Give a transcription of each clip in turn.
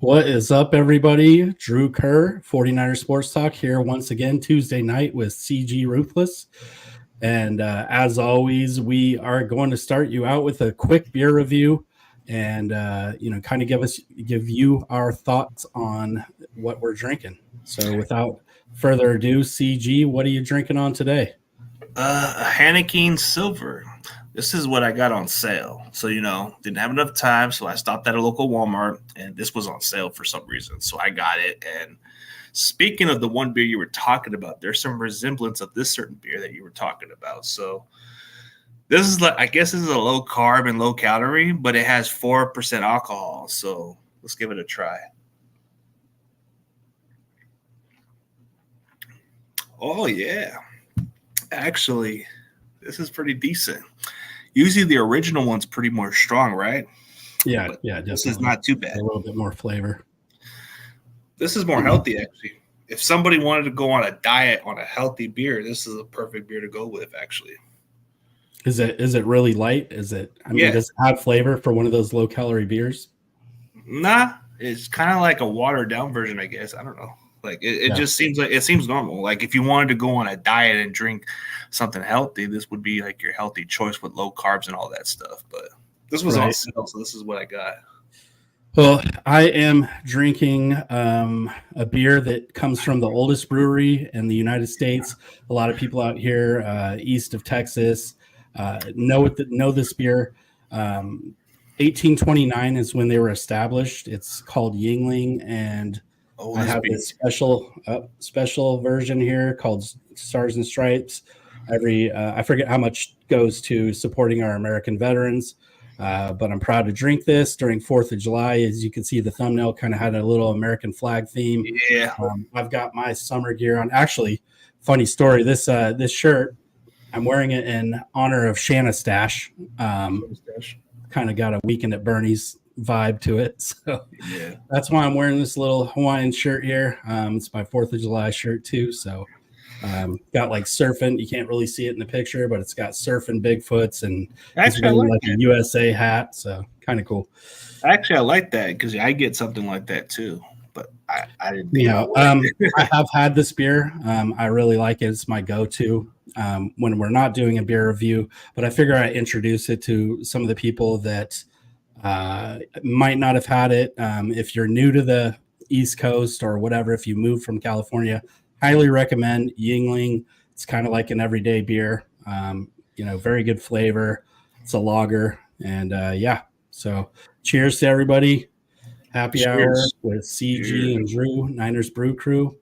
What is up, everybody? Drew Kerr, 49ers Sports Talk here once again Tuesday night with CG Ruthless. And as always, we are going to start you out with a quick beer review and, kind of give you our thoughts on what we're drinking. So without further ado, CG, what are you drinking on today? A Hanneken Silver. This is what I got on sale. So, didn't have enough time. So I stopped at a local Walmart and this was on sale for some reason. So I got it. And speaking of the one beer you were talking about, there's some resemblance of this certain beer that you were talking about. So this is I guess this is a low carb and low calorie, but it has 4% alcohol. So let's give it a try. Oh, yeah. Actually, this is pretty decent. Usually the original one's pretty more strong, right? Yeah, But definitely. this is not too bad. A little bit more flavor. This is more healthy, actually. If somebody wanted to go on a diet on a healthy beer, this is a perfect beer to go with, actually. Is it really light? Does it have flavor for one of those low calorie beers? Nah, it's kind of like a watered down version, I guess. I don't know. Like it just seems normal. Like if you wanted to go on a diet and drink something healthy, this would be like your healthy choice with low carbs and all that stuff. But this was on sale, so this is what I got. Well, I am drinking a beer that comes from the oldest brewery in the United States. A lot of people out here east of Texas know this beer. 1829 is when they were established. It's called Yingling, and I have this special version here called Stars and Stripes. I forget how much goes to supporting our American veterans, but I'm proud to drink this during 4th of July. As you can see, the thumbnail kind of had a little American flag theme. Yeah, I've got my summer gear on. Actually, funny story. This shirt, I'm wearing it in honor of Shanna Stash. Kind of got a Weekend at Bernie's vibe to it, so yeah, that's why I'm wearing this little Hawaiian shirt here. It's my 4th of July shirt too, so got like surfing. You can't really see it in the picture, but it's got surfing Bigfoots, and it's really like a USA hat, so kind of cool. Actually, I like that because I get something like that too, but I didn't think I have had this beer. I really like it. It's my go-to when we're not doing a beer review, but I figure I introduce it to some of the people that might not have had it. If you're new to the East Coast or whatever, if you moved from California, highly recommend Yingling. It's kind of like an everyday beer. Very good flavor. It's a lager, and so cheers to everybody. Happy hour with CG and Drew, Niners Brew Crew.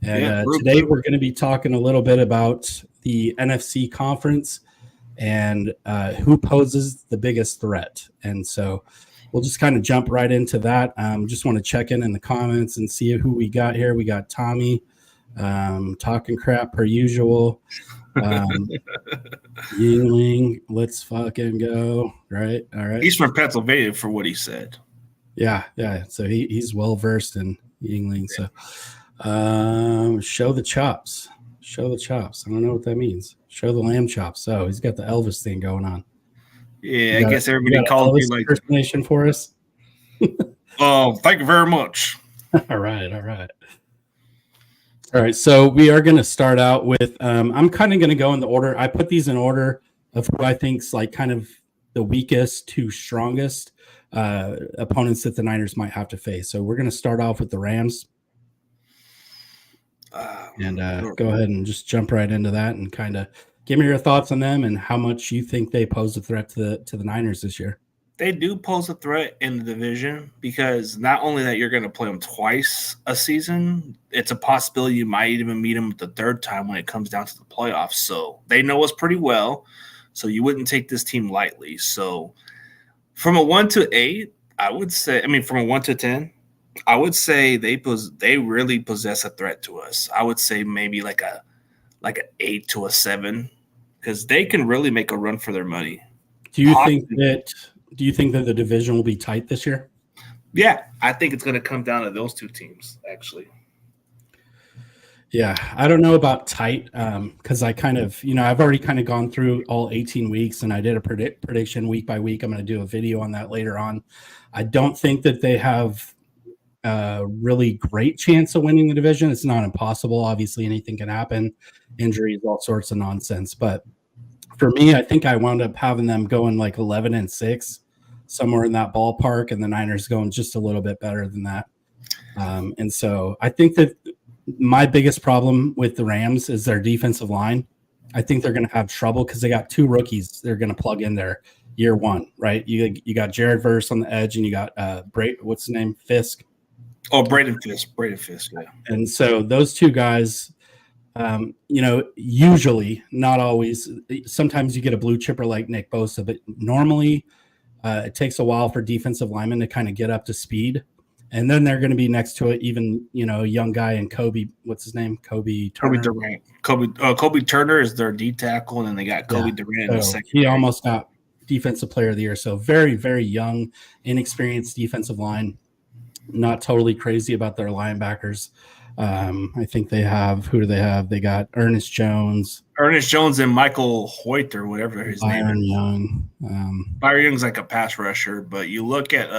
And today we're going to be talking a little bit about the NFC conference and who poses the biggest threat. And so we'll just kind of jump right into that. Just want to check in the comments and see who we got here. We got Tommy talking crap per usual. Yingling, let's fucking go. Right. All right. He's from Pennsylvania for what he said. Yeah. So he's well versed in Yingling. So show the chops. I don't know what that means. Show the lamb chops. So he's got the Elvis thing going on. Yeah, I guess everybody calls me like impersonation for us. Oh, thank you very much. All right. So we are going to start out with. I'm kind of going to go in the order. I put these in order of who I think's like kind of the weakest to strongest opponents that the Niners might have to face. So we're going to start off with the Rams. And go ahead and just jump right into that and kind of give me your thoughts on them and how much you think they pose a threat to the Niners this year. They do pose a threat in the division because not only that you're going to play them twice a season, it's a possibility you might even meet them the third time when it comes down to the playoffs. So they know us pretty well. So you wouldn't take this team lightly. So from a 1 to 8, I would say, from a 1 to 10, I would say they really possess a threat to us. I would say maybe like an 8 to a 7 because they can really make a run for their money. Do you think that the division will be tight this year? Yeah, I think it's going to come down to those two teams, actually. Yeah, I don't know about tight because I kind of, I've already kind of gone through all 18 weeks and I did a prediction week by week. I'm going to do a video on that later on. I don't think that they have a really great chance of winning the division. It's not impossible. Obviously, anything can happen, injuries, all sorts of nonsense. But for me, I think I wound up having them going like 11-6, somewhere in that ballpark, and the Niners going just a little bit better than that. And so I think that my biggest problem with the Rams is their defensive line. I think they're going to have trouble because they got 2 rookies they're going to plug in there year one, right? You got Jared Verse on the edge, and you got what's his name, Fisk. Oh, Braden Fisk, yeah. And so those 2 guys, usually, not always. Sometimes you get a blue chipper like Nick Bosa, but normally it takes a while for defensive linemen to kind of get up to speed. And then they're going to be next to it, even, a young guy in Kobe. What's his name? Kobe Turner. Kobe Turner is their D tackle, and then they got Kobe Durant in the second. He almost got Defensive Player of the Year. So very, very young, inexperienced defensive line. Not totally crazy about their linebackers. I think they have – who do they have? They got Ernest Jones. And Michael Hoyt or whatever his name is. Byron Young. Byron Young's like a pass rusher, but you look at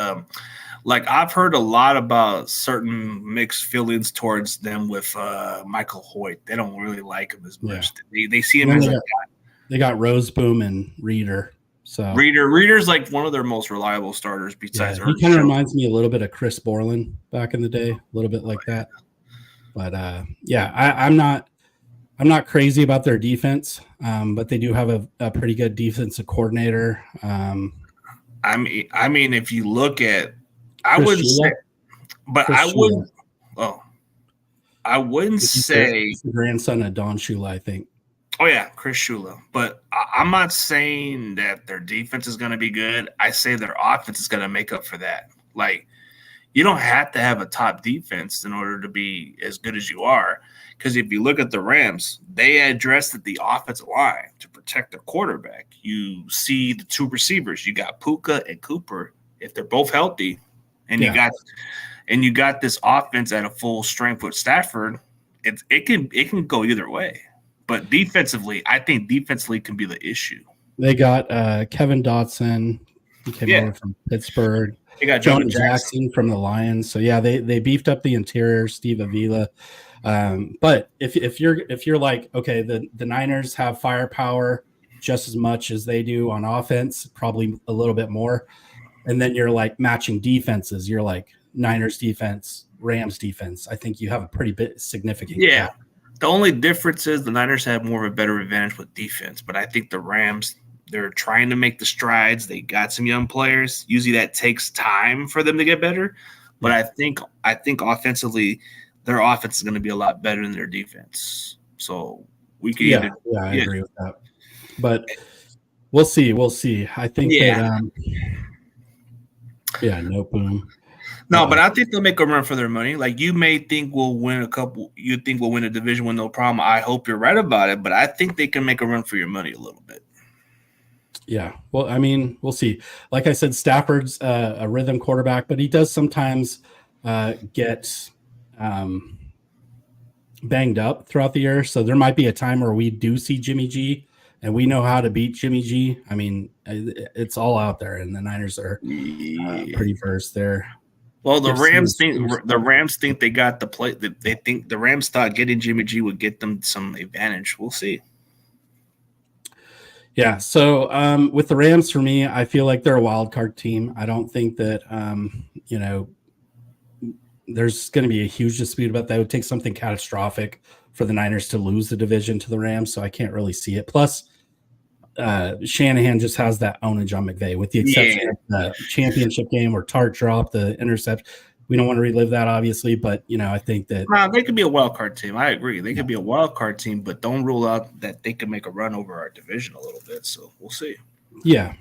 I've heard a lot about certain mixed feelings towards them with Michael Hoyt. They don't really like him as much. Yeah. They see him as a guy. They got Roseboom and Reader. So Reader's like one of their most reliable starters besides he kind of reminds me a little bit of Chris Borland back in the day, a little bit like that. But I'm not crazy about their defense, but they do have a pretty good defensive coordinator. I mean, if you look at, I wouldn't say, but I wouldn't. Oh, I wouldn't say it's the grandson of Don Shula, I think. Oh yeah, Chris Shula. But I'm not saying that their defense is going to be good. I say their offense is going to make up for that. Like, you don't have to have a top defense in order to be as good as you are. Because if you look at the Rams, they addressed the offensive line to protect their quarterback. You see the 2 receivers. You got Puka and Cooper. If they're both healthy, and you got this offense at a full strength with Stafford, it can go either way. But defensively, I think defensively can be the issue. They got Kevin Dotson. He came over from Pittsburgh. They got Jonah Jackson from the Lions. So they beefed up the interior. Steve Avila. But if you're like, okay, the Niners have firepower just as much as they do on offense, probably a little bit more. And then you're like matching defenses. You're like Niners defense, Rams defense. I think you have a pretty significant gap. The only difference is the Niners have more of a better advantage with defense, but I think the Rams, they're trying to make the strides. They got some young players. Usually that takes time for them to get better. But I think offensively, their offense is going to be a lot better than their defense. So we can I agree with that. But we'll see. I think that no boom. No, but I think they'll make a run for their money. Like, you may think we'll win you think we'll win a division with no problem. I hope you're right about it, but I think they can make a run for your money a little bit. Yeah. Well, I mean, we'll see. Like I said, Stafford's a rhythm quarterback, but he does sometimes get banged up throughout the year. So there might be a time where we do see Jimmy G, and we know how to beat Jimmy G. I mean, it's all out there, and the Niners are pretty versed there. Well, the Rams think they got the play. They think the Rams thought getting Jimmy G would get them some advantage. We'll see. Yeah. So with the Rams, for me, I feel like they're a wild card team. I don't think that there's going to be a huge dispute about that. It would take something catastrophic for the Niners to lose the division to the Rams, so I can't really see it. Plus, Shanahan just has that ownage on McVay, with the exception of the championship game where Tart dropped the intercept. We don't want to relive that, obviously, but I think that they could be a wild card team. I agree, they could be a wild card team, but don't rule out that they could make a run over our division a little bit. So we'll see. Yeah.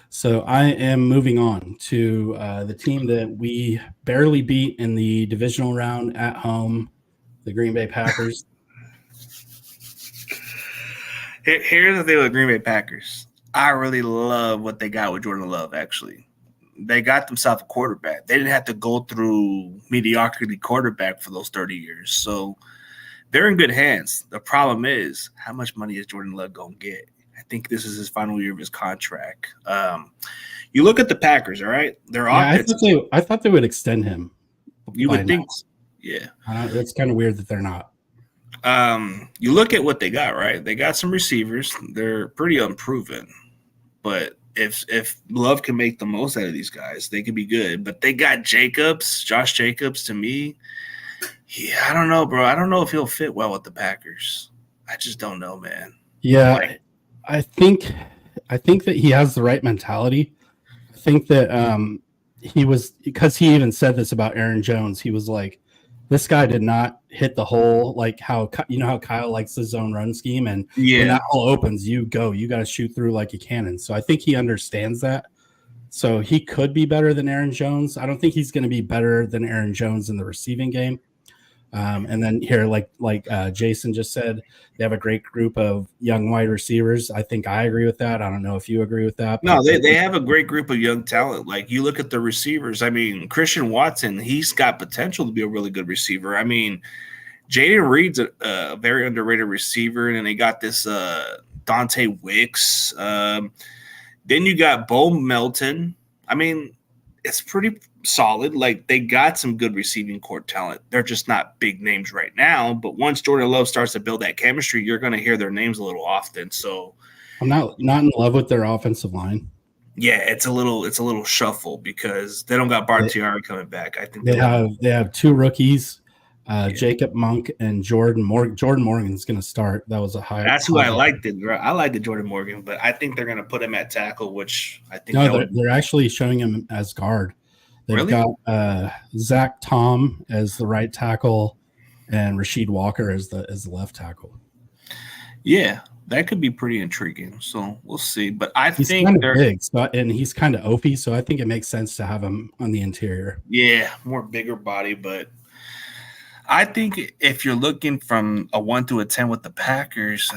So I am moving on to the team that we barely beat in the divisional round at home, the Green Bay Packers. Here's the thing with Green Bay Packers. I really love what they got with Jordan Love, actually. They got themselves a quarterback. They didn't have to go through mediocrity quarterback for those 30 years. So they're in good hands. The problem is, how much money is Jordan Love going to get? I think this is his final year of his contract. You look at the Packers, all right? Their offense. I thought they would extend him. You by would now. think, yeah. It's kind of weird that they're not. You look at what they got, right? They got some receivers. They're pretty unproven, but if Love can make the most out of these guys, they could be good. But they got Josh Jacobs. To me, yeah, I don't know, bro. I don't know if he'll fit well with the Packers. I just don't know, man. Yeah, Like, I think that he has the right mentality. I think that he was, because he even said this about Aaron Jones. He was like, this guy did not hit the hole like how how Kyle likes the zone run scheme, and when that hole opens, you got to shoot through like a cannon. So I think he understands that. So he could be better than Aaron Jones. I don't think he's going to be better than Aaron Jones in the receiving game. And then here, like Jason just said, they have a great group of young wide receivers. I think I agree with that. I don't know if you agree with that. No, they have a great group of young talent. Like, you look at the receivers. I mean, Christian Watson, he's got potential to be a really good receiver. I mean, Jaden Reed's a very underrated receiver, and then they got this Dante Wicks. Then you got Bo Melton. I mean, it's pretty solid. Like, they got some good receiving core talent. They're just not big names right now. But once Jordan Love starts to build that chemistry, you're going to hear their names a little often. So I'm not in love with their offensive line. yeah, it's a little shuffle because they don't got Bakhtiari coming back. I think they have two rookies, Jacob Monk and Jordan Morgan. Jordan Morgan's going to start. That was a high. That's who I liked. I liked the Jordan Morgan, but I think they're going to put him at tackle, which I think they're actually showing him as guard. They've got Zach Tom as the right tackle and Rasheed Walker as the left tackle. Yeah, that could be pretty intriguing. So we'll see. But he's think kind of big, and he's kind of oafy, so I think it makes sense to have him on the interior. Yeah, more bigger body, but I think if you're looking from a 1 to a 10 with the Packers,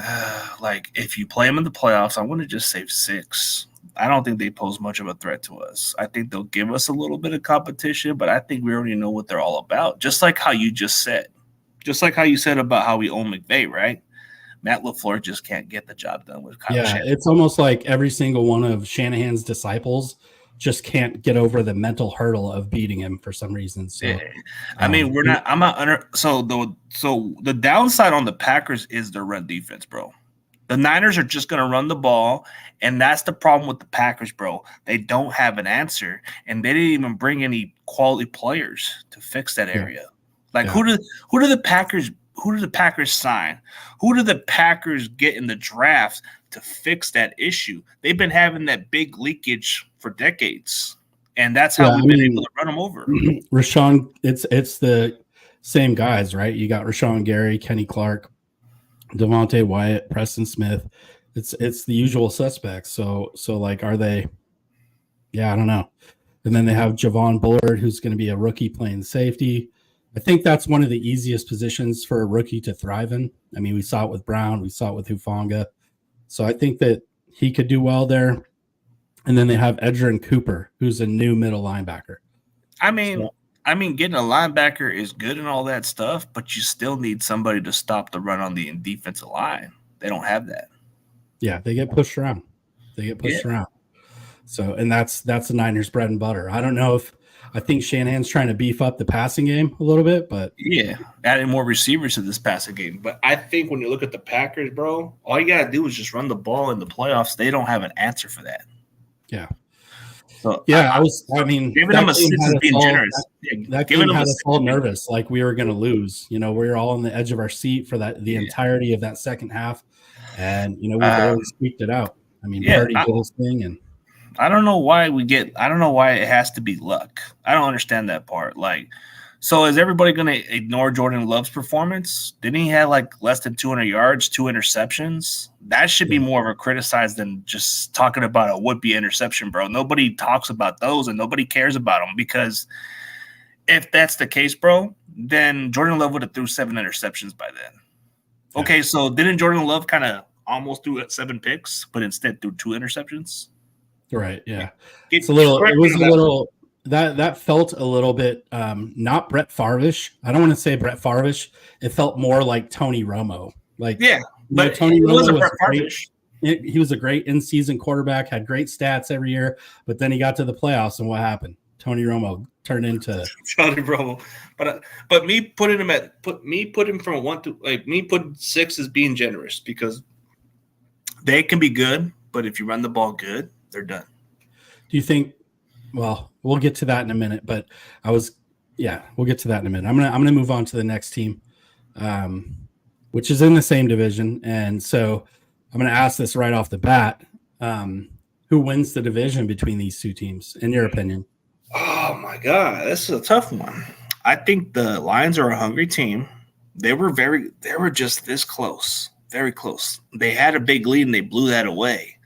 like if you play them in the playoffs, I want to just say 6. I don't think they pose much of a threat to us. I think they'll give us a little bit of competition, but I think we already know what they're all about. Just like how you just said. Just like how you said about how we own McVay, right? Matt LaFleur just can't get the job done with Kyle Shanahan. It's almost like every single one of Shanahan's disciples just can't get over the mental hurdle of beating him for some reason. So, yeah. I mean, the downside on the Packers is their run defense, bro. The Niners are just going to run the ball, and that's the problem with the Packers, bro. They don't have an answer, and they didn't even bring any quality players to fix that area. Like, who do the Packers sign? Who do the Packers get in the draft to fix that issue? They've been having that big leakage for decades, and that's how we've been able to run them over. Rashawn, it's the same guys, right? You got Rashawn Gary, Kenny Clark, Devontae Wyatt, Preston Smith. It's the usual suspects. So like, are they? Yeah, I don't know. And then they have Javon Bullard, who's going to be a rookie playing safety. I think that's one of the easiest positions for a rookie to thrive in. I mean, we saw it with Brown, we saw it with Hufanga. So I think that he could do well there. And then they have Edgerrin Cooper, who's a new middle linebacker. I mean, getting a linebacker is good and all that stuff, but you still need somebody to stop the run on the defensive line. They don't have that. Yeah, they get pushed around. around. So, and that's the Niners' bread and butter. I think Shanahan's trying to beef up the passing game a little bit, but yeah, adding more receivers to this passing game. But I think when you look at the Packers, bro, all you gotta do is just run the ball in the playoffs. They don't have an answer for that. Yeah. So giving them assists is being generous. That game had us all nervous, like we were going to lose. We were all on the edge of our seat for the entirety of that second half, and we barely squeaked it out. I mean, Purdy did his thing, and I don't know why it has to be luck. I don't understand that part. Like, so is everybody going to ignore Jordan Love's performance? Didn't he have like less than 200 yards, 2 interceptions? That should be more of a criticize than just talking about a would-be interception, bro. Nobody talks about those and nobody cares about them, because if that's the case, bro, then Jordan Love would have threw 7 interceptions by then. Yeah. Okay, so didn't Jordan Love kind of almost threw 7 picks, but instead threw 2 interceptions? Right, yeah. That felt a little bit not Brett Favre-ish. I don't want to say Brett Favre-ish. It felt more like Tony Romo. Like, yeah, but Tony Romo was great. He was a great in-season quarterback, had great stats every year, but then he got to the playoffs, and what happened? Tony Romo turned into Tony Romo. But me putting him from 1 to me putting 6 as being generous because they can be good, but if you run the ball good, they're done. Do you think? Well, we'll get to that in a minute. But we'll get to that in a minute. I'm gonna move on to the next team, which is in the same division, and so I'm gonna ask this right off the bat: who wins the division between these two teams, in your opinion? Oh my God, this is a tough one. I think the Lions are a hungry team. They were just this close, very close. They had a big lead and they blew that away.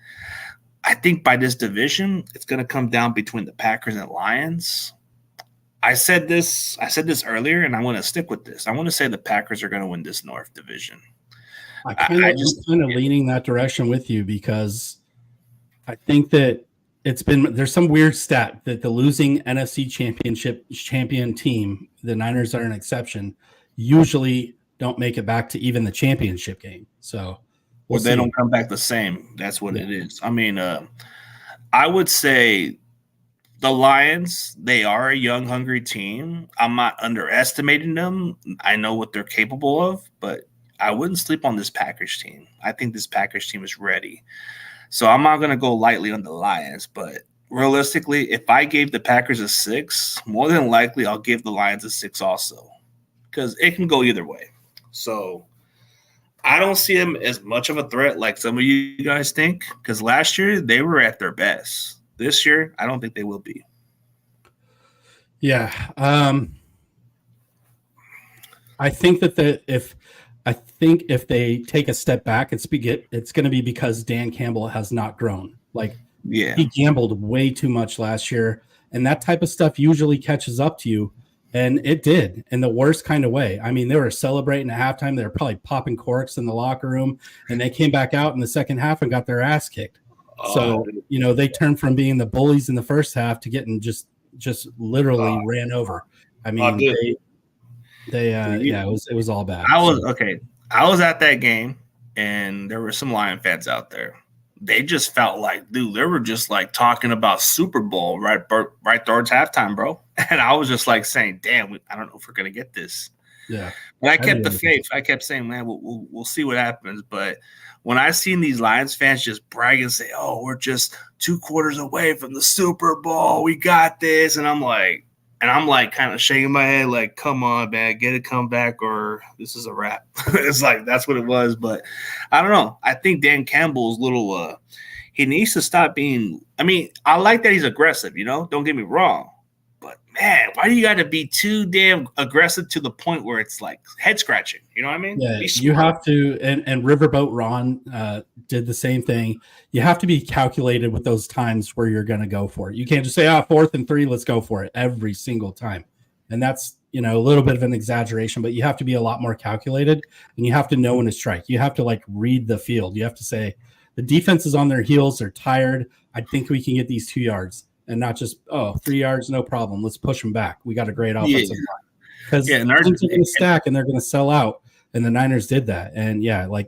I think by this division, it's going to come down between the Packers and Lions. I said this earlier, and I want to stick with this. I want to say the Packers are going to win this North division. I'm kind of leaning that direction with you because I think that there's some weird stat that the losing NFC champion team, the Niners are an exception, usually don't make it back to even the championship game. So they don't come back the same. That's what it is. I mean, I would say the Lions, they are a young, hungry team. I'm not underestimating them. I know what they're capable of, but I wouldn't sleep on this Packers team. I think this Packers team is ready. So I'm not going to go lightly on the Lions, but realistically, if I gave the Packers a 6, more than likely I'll give the Lions a 6 also because it can go either way. So I don't see them as much of a threat like some of you guys think because last year they were at their best. This year, I don't think they will be. Yeah. I think that if they take a step back, it's going to be because Dan Campbell has not grown. He gambled way too much last year, and that type of stuff usually catches up to you, and it did in the worst kind of way. I mean, they were celebrating at halftime. They were probably popping corks in the locker room, and they came back out in the second half and got their ass kicked. So, they turned from being the bullies in the first half to getting just literally ran over. I mean, it was all bad. I was at that game, and there were some Lion fans out there. They just felt like, dude, they were just like talking about Super Bowl right towards halftime, bro. And I was just like saying, damn, I don't know if we're gonna get this. Yeah. But I kept the faith. I kept saying, man, we'll see what happens. But when I seen these Lions fans just brag and say, oh, we're just 2 quarters away from the Super Bowl, we got this, and I'm like kind of shaking my head like, come on, man, get a comeback or this is a wrap. It's like that's what it was. But I don't know. I think Dan Campbell's little he needs to stop being – I mean, I like that he's aggressive, don't get me wrong. But, man, why do you got to be too damn aggressive to the point where it's like head scratching? You know what I mean? Yeah, you have to – and Riverboat Ron did the same thing. You have to be calculated with those times where you're going to go for it. You can't just say, 4th and 3, let's go for it every single time. And that's, a little bit of an exaggeration, but you have to be a lot more calculated, and you have to know when to strike. You have to, read the field. You have to say, the defense is on their heels. They're tired. I think we can get these 2 yards. And not just 3 yards, no problem. Let's push them back. We got a great offensive line because teams are going to stack and they're going to sell out. And the Niners did that. And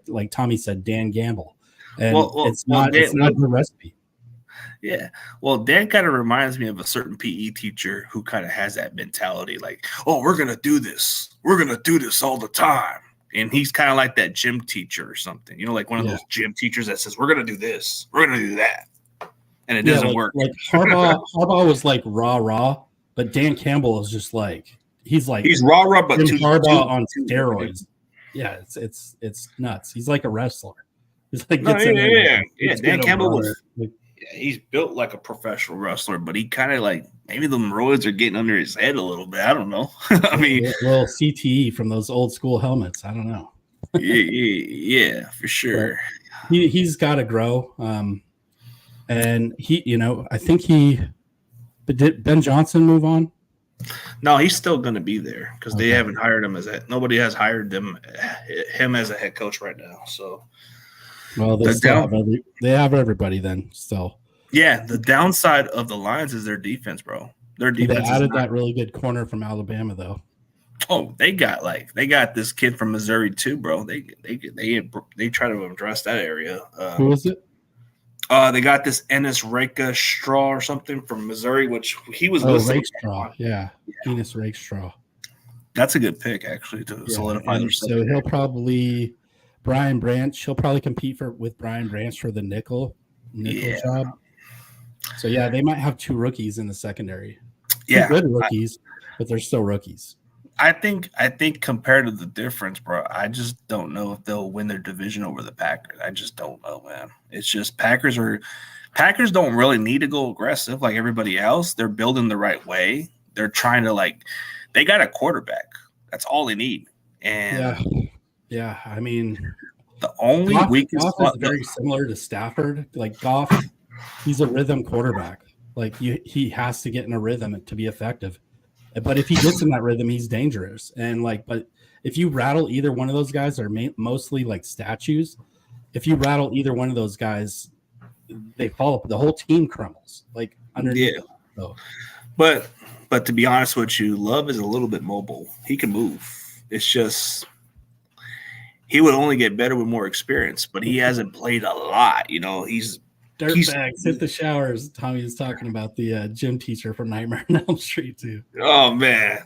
like Tommy said, Dan Gamble. And it's not the recipe. Yeah. Well, Dan kind of reminds me of a certain PE teacher who kind of has that mentality, like, oh, we're going to do this. We're going to do this all the time. And he's kind of like that gym teacher or something, like one of those gym teachers that says, we're going to do this. We're going to do that. And it doesn't work. Like Harbaugh was like rah, but Dan Campbell is just he's rah, but Harbaugh on steroids. Yeah, it's nuts. He's like a wrestler. He's like Dan Campbell he's built like a professional wrestler, but he kind of maybe the roids are getting under his head a little bit. I don't know. I mean, a little CTE from those old school helmets. I don't know. yeah, for sure. But he's got to grow. And but did Ben Johnson move on? No, he's still going to be there because they haven't hired him nobody has hired him as a head coach right now. So, well, they have everybody then still. Yeah, the downside of the Lions is their defense, bro. Their defense. They added that really good corner from Alabama, though. Oh, they got this kid from Missouri too, bro. They try to address that area. Who is it? They got this Ennis Straw or something from Missouri, which he was listed. Straw, yeah. Enos Straw. That's a good pick, actually, to solidify their so he'll probably Brian Branch. He'll probably compete with Brian Branch for the nickel job. So yeah, they might have 2 rookies in the secondary. 2 good rookies, but they're still rookies. I think compared to the difference, bro, I just don't know if they'll win their division over the Packers. I just don't know, man. It's just Packers don't really need to go aggressive like everybody else. They're building the right way. They're trying to they got a quarterback. That's all they need. And yeah. I mean, the only weakness Goff is very similar to Stafford. Like Goff, he's a rhythm quarterback. Like he has to get in a rhythm to be effective. But if he gets in that rhythm, he's dangerous. And but if you rattle either one of those guys, are mostly like statues. If you rattle either one of those guys, they fall up. The whole team crumbles. Underneath. Yeah. So. But to be honest with you, Love is a little bit mobile. He can move. It's just he would only get better with more experience. But he hasn't played a lot. He's dirtbags hit the showers. Tommy is talking about the gym teacher from Nightmare on Elm Street too. Oh man,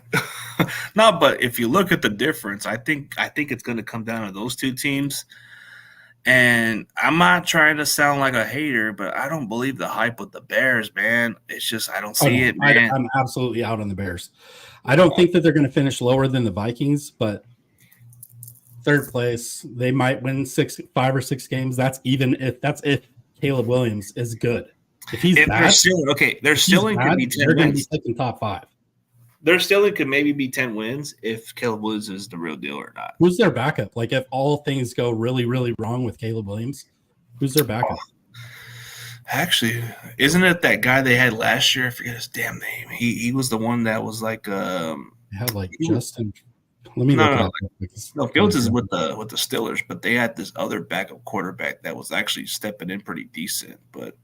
no. But if you look at the difference, I think it's going to come down to those 2 teams. And I'm not trying to sound like a hater, but I don't believe the hype with the Bears, man. It's just I don't see it, man. I'm absolutely out on the Bears. I don't think that they're going to finish lower than the Vikings, but 3rd place, they might win 5 or 6 games. That's if Caleb Williams is good. If he's bad, their ceiling could be 10 they're going to wins. be taking top 5. Their ceiling could maybe be 10 wins if Caleb Williams is the real deal or not. Who's their backup? If all things go really, really wrong with Caleb Williams, who's their backup? Actually, isn't it that guy they had last year? I forget his damn name. He was the one that was Justin. Let me look it up. No, Fields is with the Steelers, but they had this other backup quarterback that was actually stepping in pretty decent. But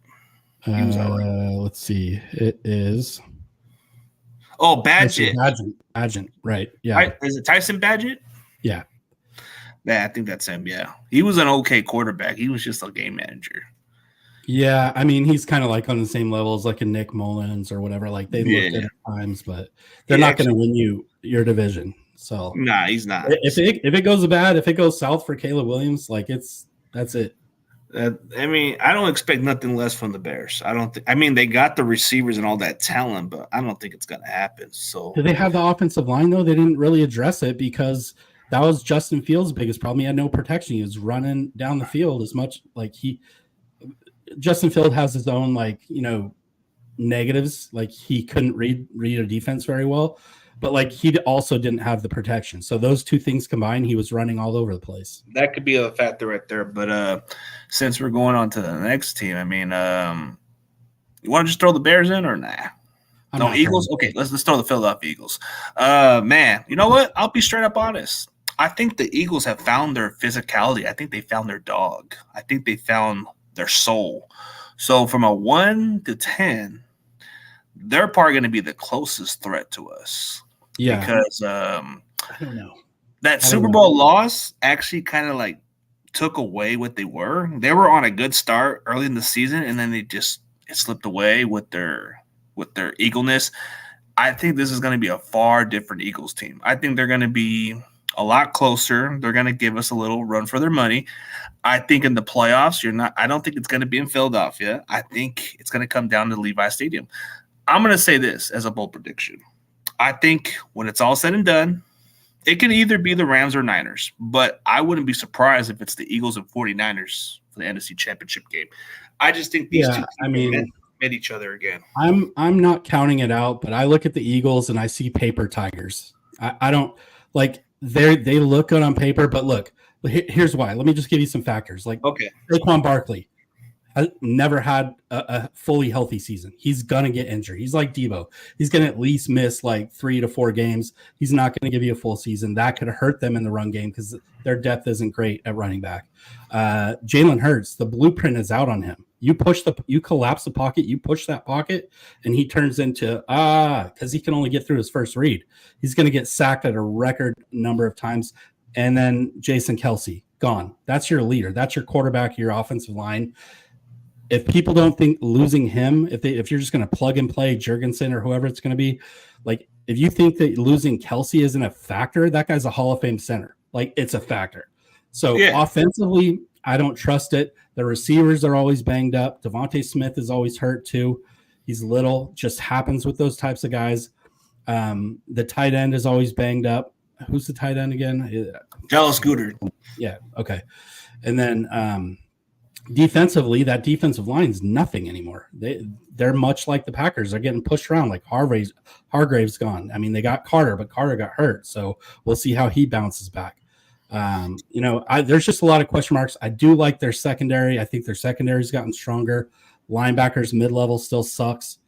he was all right. Let's see. It is. Oh, Badgett. Badgett, right. Yeah. Is it Tyson Badgett? Yeah. Yeah, I think that's him, yeah. He was an okay quarterback. He was just a game manager. Yeah, I mean, he's kind of on the same level as a Nick Mullins or whatever. They look good at times, but they're not going to win your division. So nah, he's not. If it goes bad, if it goes south for Caleb Williams, that's it. I mean, I don't expect nothing less from the Bears. I don't think. I mean, they got the receivers and all that talent, but I don't think it's going to happen. So, do they have the offensive line though? They didn't really address it because that was Justin Fields' biggest problem. He had no protection. He was running down the field as much Justin Field has his own negatives. He couldn't read a defense very well. But he also didn't have the protection. So those 2 things combined, he was running all over the place. That could be a factor right there. But since we're going on to the next team, I mean, you want to just throw the Bears in or nah? No, Eagles? Okay, let's throw the Philadelphia Eagles. Man, you know what? I'll be straight up honest. I think the Eagles have found their physicality. I think they found their dog. I think they found their soul. So from a 1 to 10, they're probably going to be the closest threat to us. Yeah, because I don't know. That Super Bowl loss actually kind of took away what they were. They were on a good start early in the season, and then it slipped away with their eagleness. I think this is going to be a far different Eagles team. I think they're going to be a lot closer. They're going to give us a little run for their money. I think in the playoffs, I don't think it's going to be in Philadelphia. I think it's going to come down to Levi Stadium. I'm going to say this as a bold prediction. I think when it's all said and done, it can either be the Rams or Niners, but I wouldn't be surprised if it's the Eagles and 49ers for the NFC Championship game. I just think these 2 teams met each other again. I'm not counting it out, but I look at the Eagles and I see paper tigers. I don't they look good on paper, but look, here's why. Let me just give you some factors. Okay, Saquon Barkley has never had a fully healthy season. He's gonna get injured. He's like Debo. He's gonna at least miss 3 to 4 games. He's not gonna give you a full season. That could hurt them in the run game because their depth isn't great at running back. Jalen Hurts, the blueprint is out on him. You collapse the pocket, you push that pocket, and he turns into because he can only get through his first read. He's gonna get sacked at a record number of times. And then Jason Kelce, gone. That's your leader. That's your quarterback, your offensive line. if people don't think losing him, if you're just going to plug and play Jurgensen or whoever it's going to be, like if you think that losing Kelsey isn't a factor, that guy's a Hall of Fame center. Like it's a factor. So offensively, I don't trust it. The receivers are always banged up. Devontae Smith is always hurt too. He's little, just happens with those types of guys. The tight end is always banged up. Who's the tight end again? Dallas Goedert. Yeah. Okay. And then defensively, that defensive line is nothing anymore. They're much like the Packers. They're getting pushed around. Like Hargrave's gone. I mean, they got Carter, but Carter got hurt. So we'll see how he bounces back. There's just a lot of question marks. I do like their secondary. I think their secondary's gotten stronger. Linebackers mid-level still sucks.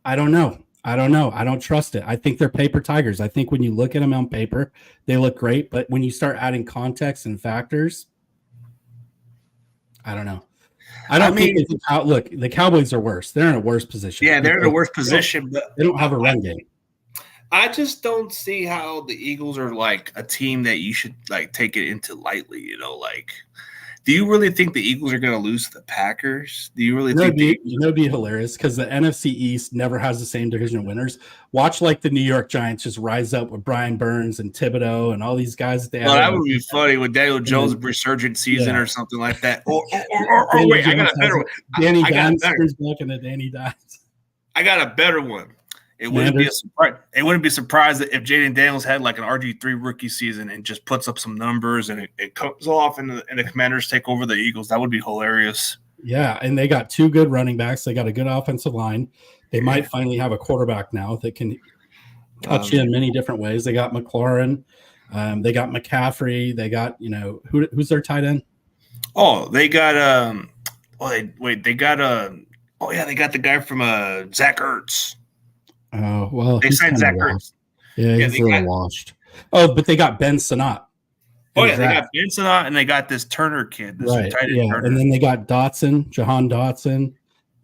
I don't know. I don't trust it. I think they're paper tigers. I think when you look at them on paper, they look great. But when you start adding context and factors, I don't know. I mean, look, the Cowboys are worse. They're in a worse position. Yeah, they're in a worse position. But they don't have a run game. I just don't see how the Eagles are like a team that you should like take it into lightly. You know, like, do you really think the Eagles are going to lose to the Packers? Do you really think it'd be hilarious because the NFC East never has the same division winners. Watch like the New York Giants just rise up with Brian Burns and Thibodeau and all these guys. That would be funny with Daniel Jones' resurgent season or something like that. Or wait, I got a better one. Danny Dimes brings back into Danny Dimes. I got a better one. It wouldn't be a surprise. It wouldn't be surprised if Jaden Daniels had like an RG3 rookie season and just puts up some numbers and it comes off and the Commanders take over the Eagles. That would be hilarious. Yeah, and they got two good running backs. They got a good offensive line. They might finally have a quarterback now that can touch you in many different ways. They got McLaurin. They got McCaffrey. They got, who's their tight end? Oh, they got they got the guy from Zach Ertz. Oh, well, they signed Zach Ertz. Yeah, he's a little washed. Oh, but they got Ben Sinnott. Oh, yeah, they got Ben Sinnott, and they got this Turner kid. Right, yeah, Turner. And then they got Jahan Dotson.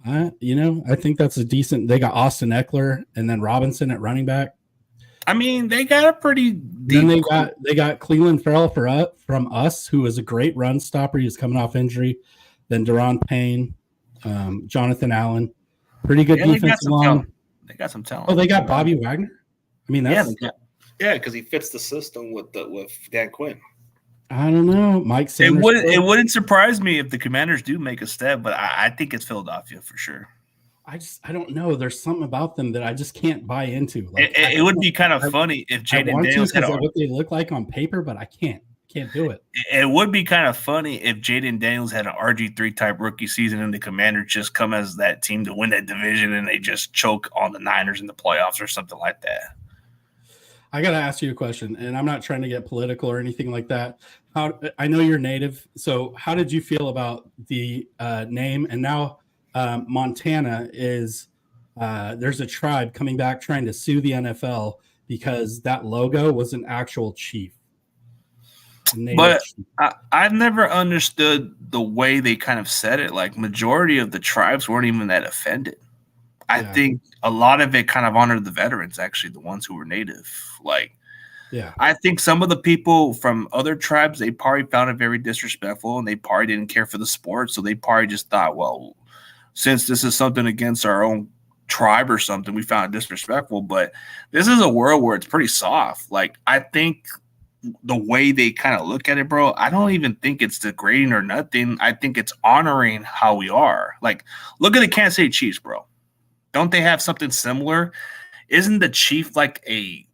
I think that's a decent – they got Austin Eckler and then Robinson at running back. I mean, they got a pretty deep – They got Cleveland Farrell from us, who is a great run stopper. He's coming off injury. Then Daron Payne, Jonathan Allen. Pretty good defensive line. They got some talent. Oh, they got Bobby Wagner? I mean, that's because he fits the system with Dan Quinn. I don't know. Mike Sanders. It wouldn't surprise me if the Commanders do make a step, but I think it's Philadelphia for sure. I don't know. There's something about them that I just can't buy into. Like, it would be kind of funny if Jaden Daniels had what they look like on paper, but I can't do it. It would be kind of funny if Jaden Daniels had an RG3 type rookie season and the Commanders just come as that team to win that division and they just choke on the Niners in the playoffs or something like that. I got to ask you a question, and I'm not trying to get political or anything like that. I know you're native, so how did you feel about the name? And now Montana is there's a tribe coming back trying to sue the NFL because that logo was an actual chief. But I've never understood the way they kind of said it. Like, majority of the tribes weren't even that offended. I think a lot of it kind of honored the veterans, actually, the ones who were native. Like, I think some of the people from other tribes, they probably found it very disrespectful and they probably didn't care for the sport. So they probably just thought, well, since this is something against our own tribe or something, we found it disrespectful. But this is a world where it's pretty soft. Like, I think the way they kind of look at it, bro, I don't even think it's degrading or nothing. I think it's honoring how we are. Like, look at the Kansas City Chiefs, bro. Don't they have something similar? Isn't the chief like the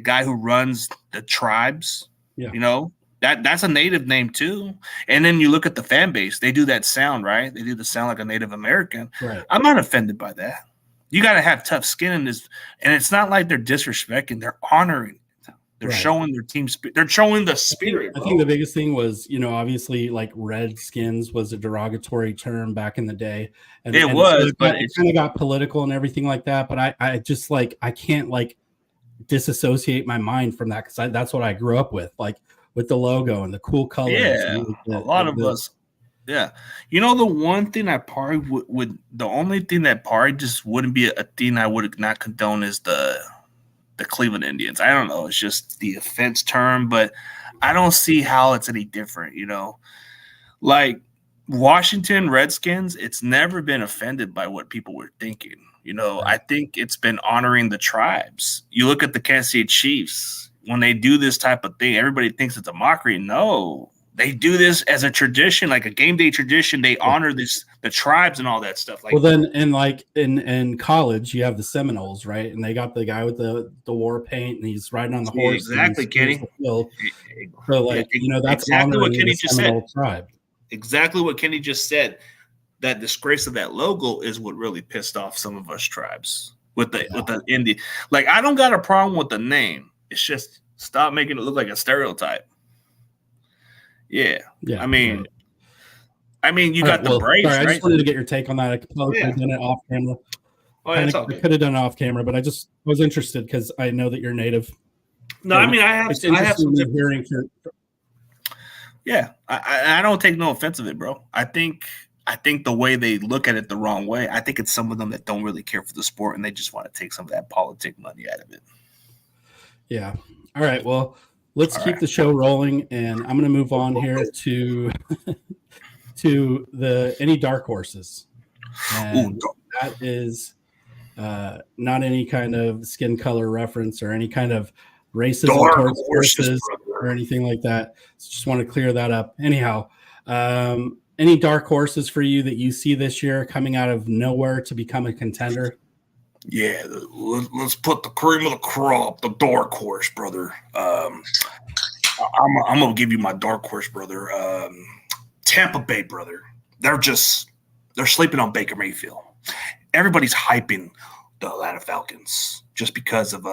guy who runs the tribes? Yeah. That's a native name too. And then you look at the fan base, they do that sound, right? They do the sound like a Native American. Right. I'm not offended by that. You got to have tough skin in this. And it's not like they're disrespecting, they're honoring. They're showing their team spirit. They're showing the spirit. I think the biggest thing was, obviously, like Redskins was a derogatory term back in the day. And it kind of got political and everything like that. But I just I can't disassociate my mind from that because that's what I grew up with, like with the logo and the cool colors. Yeah, a lot of us. Yeah. The one thing I probably would the only thing that probably just wouldn't be a thing I would not condone is the Cleveland Indians. I don't know. It's just the offense term, but I don't see how it's any different, Like, Washington Redskins, it's never been offended by what people were thinking. I think it's been honoring the tribes. You look at the Kansas City Chiefs, when they do this type of thing, everybody thinks it's a mockery. No, they do this as a tradition, like a game day tradition. They honor the tribes and all that stuff. Like, well, then in college, you have the Seminoles, right? And they got the guy with the war paint, and he's riding on the horse. Exactly, Kenny. So, that's exactly what Kenny the just Seminole said. Tribe. Exactly what Kenny just said. That disgrace of that logo is what really pissed off some of us tribes with the Indian. Like, I don't got a problem with the name. It's just stop making it look like a stereotype. Yeah. I mean, you got the Braves, sorry, right? I just wanted to get your take on that. I could probably have done it off camera. Oh, yeah, I could have done it off camera, but I just was interested because I know that you're native. No, I mean, I have some hearing. Yeah, I don't take no offense of it, bro. I think the way they look at it the wrong way. I think it's some of them that don't really care for the sport and they just want to take some of that politic money out of it. Yeah. All right. Well, let's keep the show rolling, and I'm going to move on here to any dark horses. And that is not any kind of skin color reference or any kind of racism towards horses or anything like that. So just want to clear that up. Anyhow, any dark horses for you that you see this year coming out of nowhere to become a contender? Yeah, let's put the cream of the crop, the dark horse, brother. I'm gonna give you my dark horse, brother. Tampa Bay, brother. They're sleeping on Baker Mayfield. Everybody's hyping the Atlanta Falcons just because of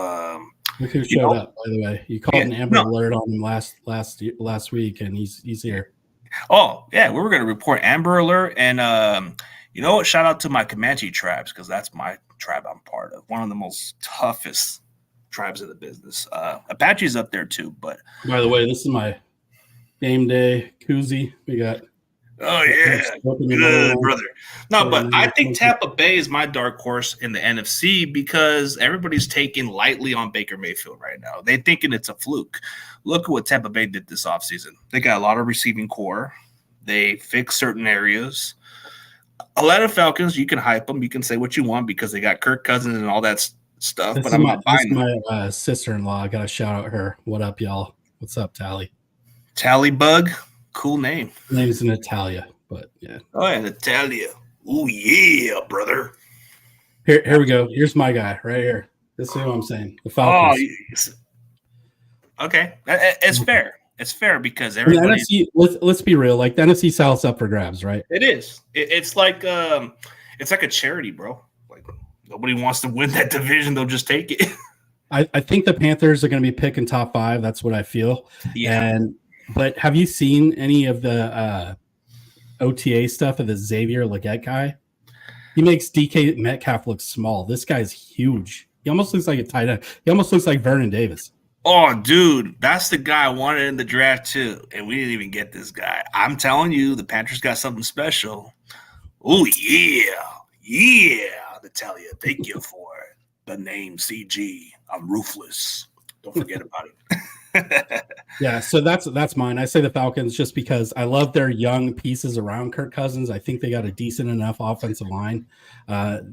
Look who showed up, by the way. You called an Amber Alert on him last week, and he's here. Oh, yeah, we were going to report Amber Alert. And you know what? Shout out to my Comanche tribes, because that's my tribe I'm part of. One of the most toughest tribes in the business. Apache's up there, too. But by the way, this is my game day koozie. We got Oh, yeah. Good, brother. No, but I think Tampa Bay is my dark horse in the NFC because everybody's taking lightly on Baker Mayfield right now. They're thinking it's a fluke. Look at what Tampa Bay did this offseason. They got a lot of receiving core. They fixed certain areas. Atlanta Falcons, you can hype them. You can say what you want because they got Kirk Cousins and all that stuff. But I'm not buying it. My sister-in-law. I got to shout out her. What up, y'all? What's up, Tally? Tally Bug? Cool name. Her name's Natalia, but yeah. Oh, yeah, Natalia. Oh, yeah, brother. Here we go. Here's my guy right here. This is what I'm saying. The Falcons. Oh, yes. Okay. It's fair. It's fair because everybody. NFC, let's be real. Like the NFC South's up for grabs, right? It is. It's like a charity, bro. Like nobody wants to win that division. They'll just take it. I think the Panthers are going to be picking top 5. That's what I feel. Yeah. But have you seen any of the OTA stuff of the Xavier Legette guy? He makes DK Metcalf look small. This guy's huge. He almost looks like a tight end. He almost looks like Vernon Davis. Oh, dude, that's the guy I wanted in the draft too, and we didn't even get this guy. I'm telling you, the Panthers got something special. Oh, yeah, Natalia, thank you for the name CG. I'm Ruthless. Don't forget about it. Yeah, so that's mine. I say the Falcons just because I love their young pieces around Kirk Cousins. I think they got a decent enough offensive line,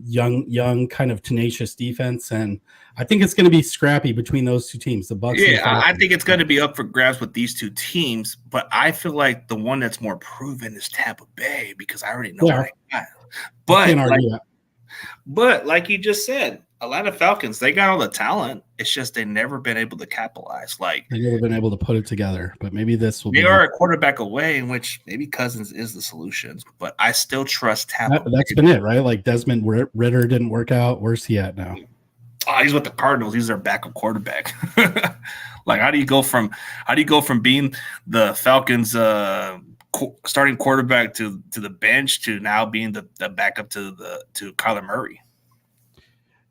young kind of tenacious defense, and I think it's going to be scrappy between those two teams. The Bucs. Yeah, I think it's going to be up for grabs with these two teams, but I feel like the one that's more proven is Tampa Bay because I already know what I got. But like you just said, Atlanta Falcons, they got all the talent. It's just they've never been able to capitalize. Like they've never been able to put it together. But maybe this will be. They are a quarterback away, in which maybe Cousins is the solution. But I still trust Tampa. That's been it, right? Like Desmond Ritter didn't work out. Where's he at now? Oh, he's with the Cardinals. He's their backup quarterback. Like, how do you go from being the Falcons' starting quarterback to the bench to now being the backup to Kyler Murray?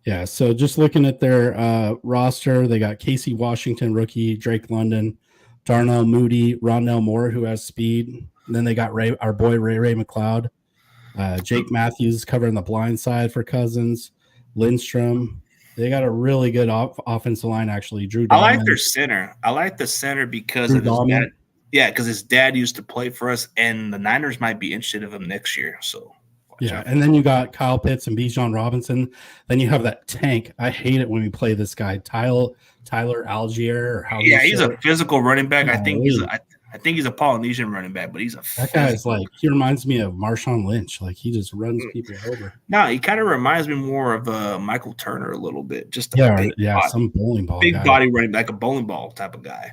Yeah, so just looking at their roster, they got Casey Washington, rookie, Drake London, Darnell Mooney, Rondell Moore, who has speed. And then they got our boy Ray McLeod, Jake Matthews covering the blind side for Cousins, Lindstrom. They got a really good offensive line, actually. Drew Dahlman. I like their center. I like the center because Drew of his Yeah, because his dad used to play for us, and the Niners might be interested in him next year. So watch out. And then you got Kyle Pitts and Bijan Robinson. Then you have that tank. I hate it when we play this guy, Tyler Algier, or how he's a physical running back. I think he's a Polynesian running back, but he's a that guy is like, he reminds me of Marshawn Lynch. Like, he just runs people over. No, he kind of reminds me more of Michael Turner a little bit. Just some bowling ball big guy. body running, like a bowling ball type of guy.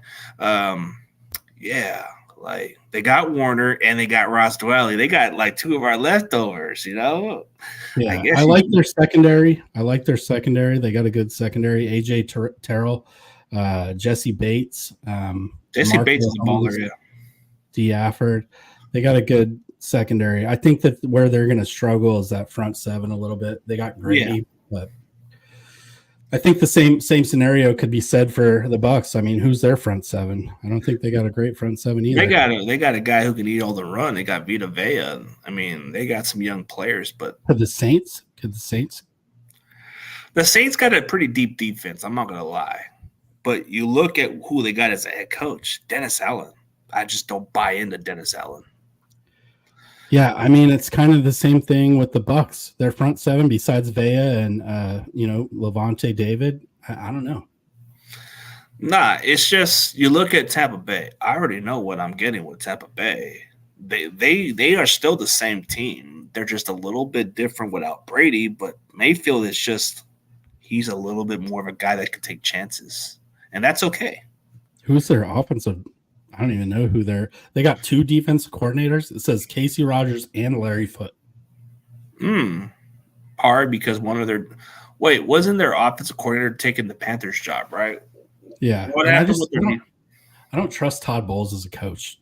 Like they got Warner and they got Ross Dwelly. They got like two of our leftovers, you know. Yeah, I like their secondary. They got a good secondary. AJ Terrell, Jesse Bates. Jesse Bates is a baller, yeah. D. Afford. They got a good secondary. I think that where they're going to struggle is that front seven a little bit. They got Grady, but I think the same scenario could be said for the Bucs. I mean, who's their front seven? I don't think they got a great front seven either. They got a guy who can eat all the run. They got Vita Vea. I mean, they got some young players, but the Saints got a pretty deep defense. I'm not gonna lie, but you look at who they got as a head coach, Dennis Allen. I just don't buy into Dennis Allen. Yeah, I mean, it's kind of the same thing with the Bucs. Their front seven, besides Vea and Levante David, I don't know. Nah, it's just you look at Tampa Bay. I already know what I'm getting with Tampa Bay. They are still the same team. They're just a little bit different without Brady, but Mayfield is just he's a little bit more of a guy that can take chances, and that's okay. Who's their offensive? I don't even know who they got two defensive coordinators. It says Casey Rogers and Larry Foote. Hard because wasn't their offensive coordinator taking the Panthers job, right? Yeah. What happened with their I don't trust Todd Bowles as a coach.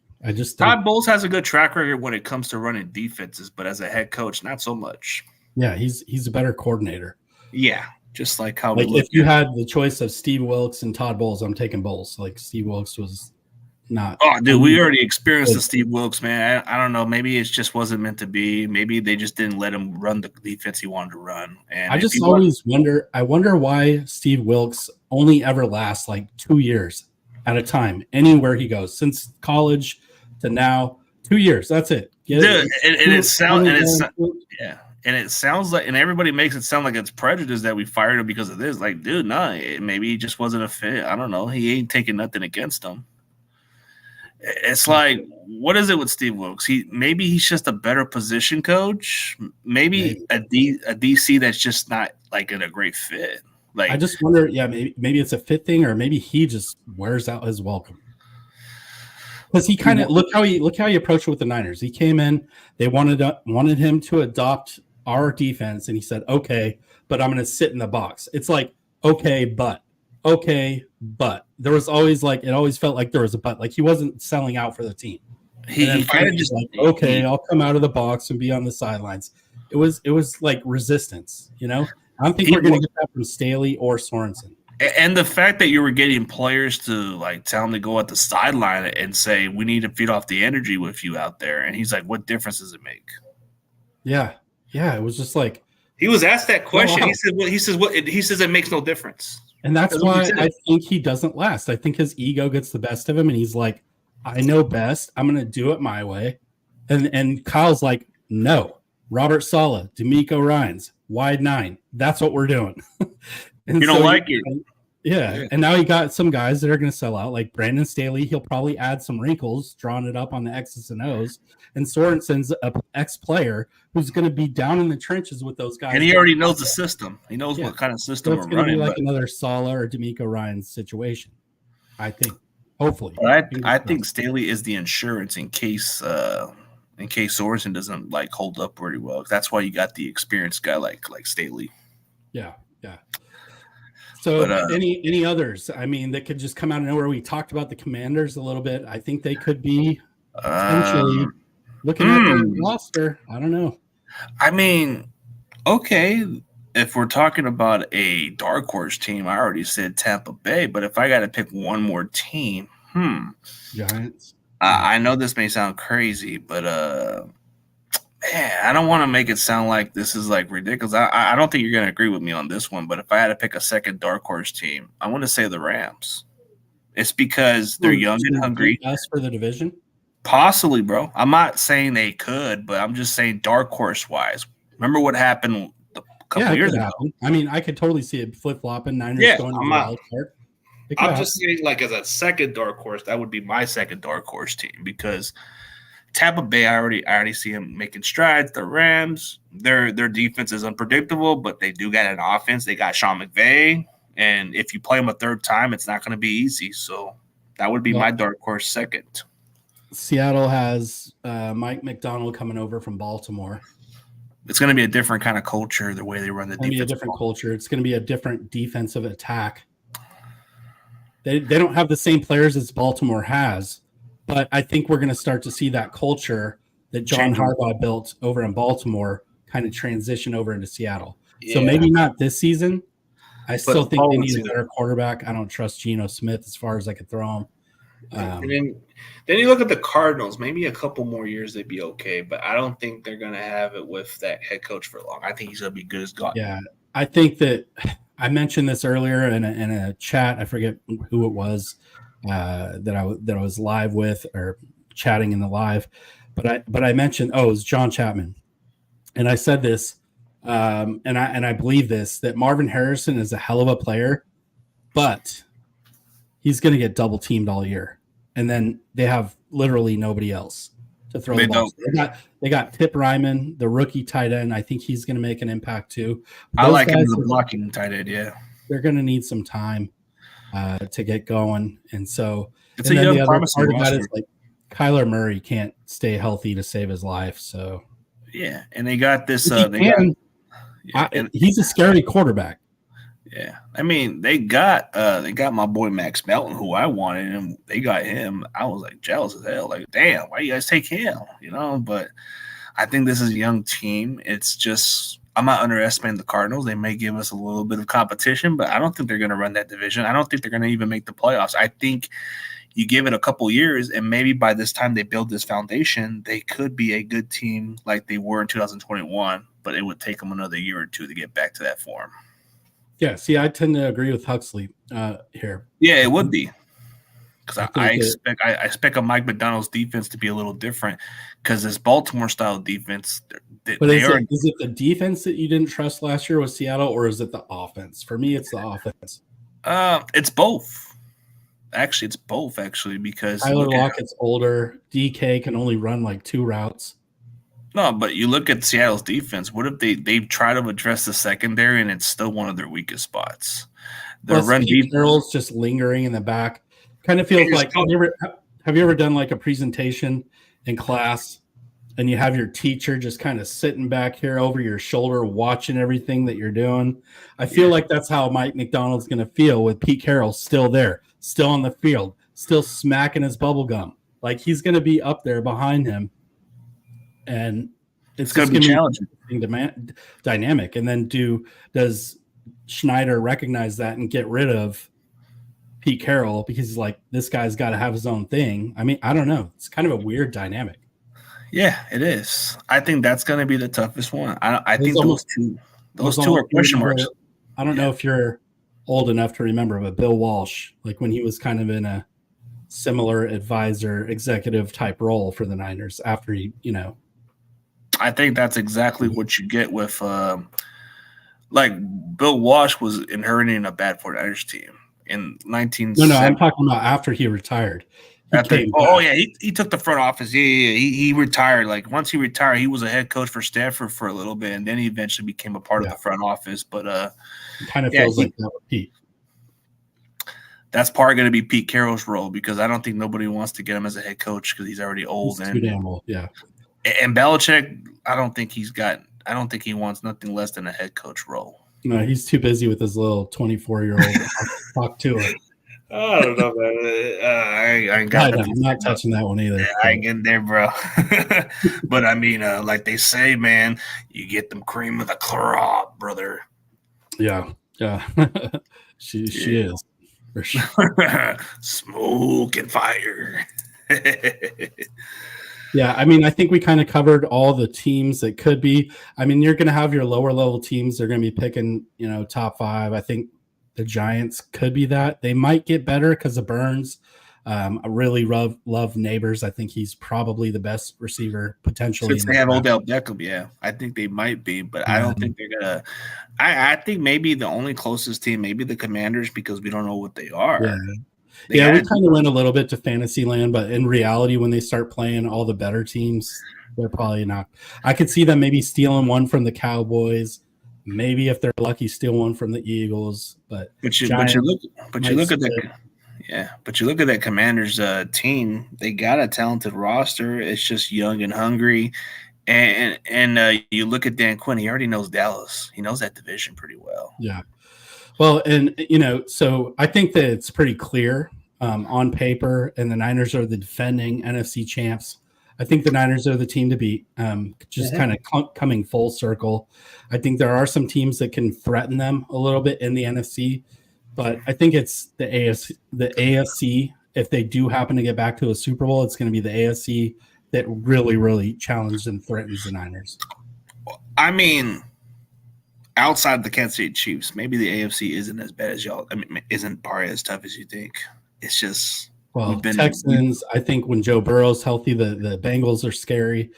Todd Bowles has a good track record when it comes to running defenses, but as a head coach, not so much. Yeah, he's a better coordinator. Yeah. Just like how if you had the choice of Steve Wilkes and Todd Bowles, I'm taking Bowles. Like Steve Wilkes was not. Oh, dude, we already experienced the Steve Wilkes, man. I don't know. Maybe it just wasn't meant to be. Maybe they just didn't let him run the defense he wanted to run. And I just always wonder. I wonder why Steve Wilkes only ever lasts like 2 years at a time anywhere he goes. Since college to now, 2 years. That's it. It sounds like, and everybody makes it sound like it's prejudice that we fired him because of this. Like, dude, maybe he just wasn't a fit. I don't know. He ain't taking nothing against him. It's like, what is it with Steve Wilkes? Maybe he's just a better position coach. Maybe. A DC that's just not like in a great fit. Like, I just wonder. Yeah, maybe it's a fit thing, or maybe he just wears out his welcome. Because he kind of look how he approached it with the Niners. He came in, they wanted him to adopt our defense, and he said, "Okay, but I'm going to sit in the box." It's like, okay, but there was always it always felt like there was a but. Like he wasn't selling out for the team. He kind of just like, okay, I'll come out of the box and be on the sidelines. It was like resistance, you know. I don't think we're going to get that from Staley or Sorensen. And the fact that you were getting players to tell him to go at the sideline and say, "We need to feed off the energy with you out there," and he's like, "What difference does it make?" Yeah, it was just like he was asked that question. Wow. He says it makes no difference, and that's why I think he doesn't last. I think his ego gets the best of him, and he's like, "I know best. I'm going to do it my way," and Kyle's like, "No, Robert Saleh, D'Amico Ryans, wide 9. That's what we're doing." And you don't like it. Yeah. And now you got some guys that are going to sell out, like Brandon Staley. He'll probably add some wrinkles, drawing it up on the X's and O's. And Sorensen's an ex-player who's going to be down in the trenches with those guys. And he already knows the system. He knows what kind of system we're running. It's going to be like another Saleh or D'Amico Ryans situation, I think. Hopefully. But I think Staley is the insurance in case Sorensen doesn't hold up pretty well. That's why you got the experienced guy like Staley. Yeah. So any others? I mean, that could just come out of nowhere. We talked about the Commanders a little bit. I think they could be potentially looking at their roster. I don't know. I mean, okay, if we're talking about a dark horse team, I already said Tampa Bay. But if I got to pick one more team, Giants. I know this may sound crazy, but man, I don't want to make it sound like this is ridiculous. I don't think you're going to agree with me on this one, but if I had to pick a second dark horse team, I want to say the Rams. It's because they're young and hungry. Us for the division? Possibly, bro. I'm not saying they could, but I'm just saying dark horse wise. Remember what happened a couple years ago? Happen. I mean, I could totally see it flip flopping. Niners going to the wild card. I'm just saying, like, as a second dark horse, that would be my second dark horse team because Tampa Bay, I already see them making strides. The Rams, their defense is unpredictable, but they do got an offense. They got Sean McVay, and if you play them a third time, it's not going to be easy. So that would be my dark horse second. Seattle has Mike McDonald coming over from Baltimore. It's going to be a different kind of culture, the way they run the defense. It's going to be a different culture. It's going to be a different defensive attack. They don't have the same players as Baltimore has, but I think we're going to start to see that culture that John Harbaugh built over in Baltimore kind of transition over into Seattle. Yeah. So maybe not this season. I still think they need a better quarterback. I don't trust Geno Smith as far as I could throw him. And then you look at the Cardinals. Maybe a couple more years they'd be okay, but I don't think they're going to have it with that head coach for long. I think he's going to be good as God. Yeah, I think that I mentioned this earlier in a chat. I forget who it was that I was live with or chatting in the live, but I mentioned it was John Chapman, and I said this, and I believe this, that Marvin Harrison is a hell of a player, but he's going to get double teamed all year. And then they have literally nobody else to throw the ball. They got Tip Ryman, the rookie tight end. I think he's going to make an impact too. I like him as a blocking tight end, yeah. They're going to need some time to get going. And so it's and a young promising roster. Is like Kyler Murray can't stay healthy to save his life. So yeah, and they got this he's a scary quarterback. Yeah, I mean they got my boy Max Melton, who I wanted, and they got him. I was like jealous as hell. Like, damn, why you guys take him? You know, but I think this is a young team. It's just I'm not underestimating the Cardinals. They may give us a little bit of competition, but I don't think they're going to run that division. I don't think they're going to even make the playoffs. I think you give it a couple years, and maybe by this time they build this foundation, they could be a good team like they were in 2021. But it would take them another year or two to get back to that form. Yeah, see, I tend to agree with Huxley here. Yeah, it would be because I expect a Mike McDonald's defense to be a little different because this Baltimore style defense. Is it the defense that you didn't trust last year with Seattle, or is it the offense? For me, it's the offense. It's both. Actually, it's both. Actually, because Tyler Lockett's older. DK can only run like 2 routes. No, but you look at Seattle's defense. What if they try to address the secondary and it's still one of their weakest spots? Their run defense Carroll's just lingering in the back. Kind of feels like have you ever done like a presentation in class and you have your teacher just kind of sitting back here over your shoulder watching everything that you're doing? I feel like that's how Mike McDonald's going to feel with Pete Carroll still there, still on the field, still smacking his bubble gum. Like he's going to be up there behind him. And it's going to be challenging, dynamic. And then does Schneider recognize that and get rid of Pete Carroll because he's like, this guy's got to have his own thing? I mean, I don't know. It's kind of a weird dynamic. Yeah, it is. I think that's going to be the toughest one. I think those two are question marks. I don't know if you're old enough to remember, but Bill Walsh, like when he was kind of in a similar advisor, executive type role for the Niners after he, I think that's exactly what you get with like Bill Walsh was inheriting a bad 49ers team in 1970. No, I'm talking about after he retired. He took the front office. He retired. Like once he retired, he was a head coach for Stanford for a little bit, and then he eventually became a part of the front office. But it kind of feels like that with Pete. That's probably going to be Pete Carroll's role because I don't think nobody wants to get him as a head coach because he's already old. He's too damn old. Yeah. And Belichick, I don't think he wants nothing less than a head coach role. No, he's too busy with his little 24-year-old talk to it. I don't know, man. I'm not touching that one either. Yeah, I ain't getting there, bro. But I mean, like they say, man, you get them cream of the crop, brother. Yeah. she is. For sure. Smoke and fire. Yeah, I mean, I think we kind of covered all the teams that could be. I mean, you're going to have your lower level teams. They're going to be picking, top 5. I think the Giants could be that. They might get better because of Burns. I really love Neighbors. I think he's probably the best receiver potentially. Since they have Odell Beckham, yeah, I think they might be, but I don't think they're gonna. I think maybe the only closest team, maybe the Commanders, because we don't know what they are. Yeah, we kind of went a little bit to Fantasyland, but in reality, when they start playing all the better teams, they're probably not. I could see them maybe stealing one from the Cowboys. Maybe if they're lucky, steal one from the Eagles. But you look at that Commanders team. They got a talented roster. It's just young and hungry. And you look at Dan Quinn. He already knows Dallas. He knows that division pretty well. Yeah. Well, and so I think that it's pretty clear on paper, and the Niners are the defending NFC champs. I think the Niners are the team to beat. Just kind of coming full circle. I think there are some teams that can threaten them a little bit in the NFC, but I think it's the AFC. If they do happen to get back to a Super Bowl, it's going to be the AFC that really, really challenges and threatens the Niners. I mean, outside the Kansas City Chiefs, maybe the AFC isn't as bad as y'all. I mean, isn't probably as tough as you think. It's just Texans. I think when Joe Burrow's healthy, the Bengals are scary.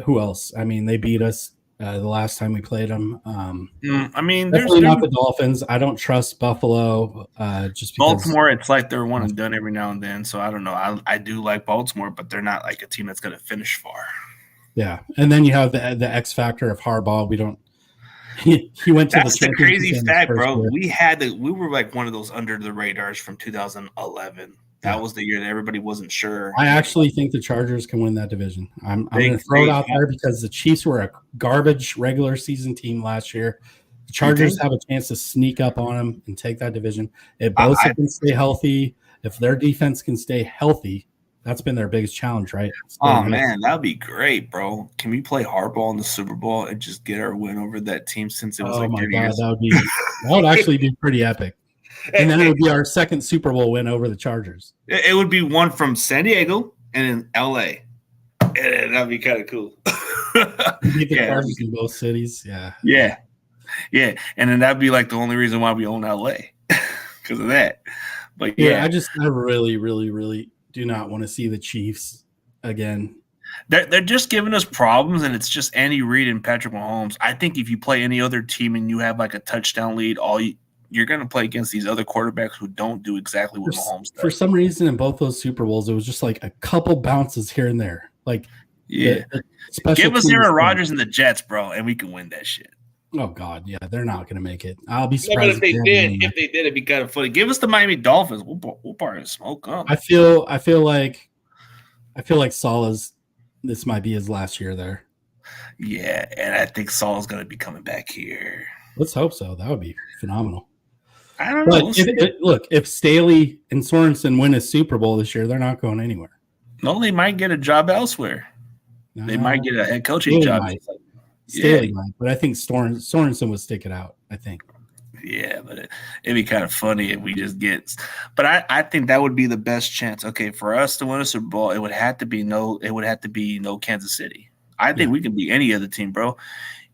Who else? I mean, they beat us the last time we played them. I mean, definitely not the Dolphins. I don't trust Buffalo. Just because Baltimore, it's like they're one and done every now and then. So I don't know. I do like Baltimore, but they're not like a team that's going to finish far. Yeah, and then you have the X factor of Harbaugh. We don't. He went to That's the crazy fact, bro. Year. We were like one of those under the radars from 2011. That was the year that everybody wasn't sure. I actually think the Chargers can win that division. I'm going to throw it out there because the Chiefs were a garbage regular season team last year. The Chargers have a chance to sneak up on them and take that division. If both can stay healthy, if their defense can stay healthy, that's been their biggest challenge, right? Man, that would be great, bro. Can we play hardball in the Super Bowl and just get our win over that team since it was my God, years? That would actually be pretty epic. And then it would be our second Super Bowl win over the Chargers. It would be one from San Diego and in LA. And that'd be kind of cool. Beat the Chargers in both cities. Yeah. Yeah. And then that'd be like the only reason why we own LA because of that. But I really, really, really do not want to see the Chiefs again. They're just giving us problems, and it's just Andy Reid and Patrick Mahomes. I think if you play any other team and you have like a touchdown lead, you're going to play against these other quarterbacks who don't do exactly what Mahomes does. For some reason, in both those Super Bowls, it was just like a couple bounces here and there. Like, give us Aaron Rodgers and the Jets, bro, and we can win that shit. Oh God, yeah, they're not going to make it. I'll be surprised if they did. If they did, it'd be kind of funny. Give us the Miami Dolphins. We'll probably smoke them. I feel like Salah's. This might be his last year there. Yeah, and I think Salah's going to be coming back here. Let's hope so. That would be phenomenal. I don't know. If Staley and Sorensen win a Super Bowl this year, they're not going anywhere. No, they might get a job elsewhere. They might get a head coaching job. Staley might, but I think Sorensen would stick it out. I think. Yeah, but it'd be kind of funny if we just get. But I think that would be the best chance. Okay, for us to win a Super Bowl, it would have to be no Kansas City. I think we can beat any other team, bro.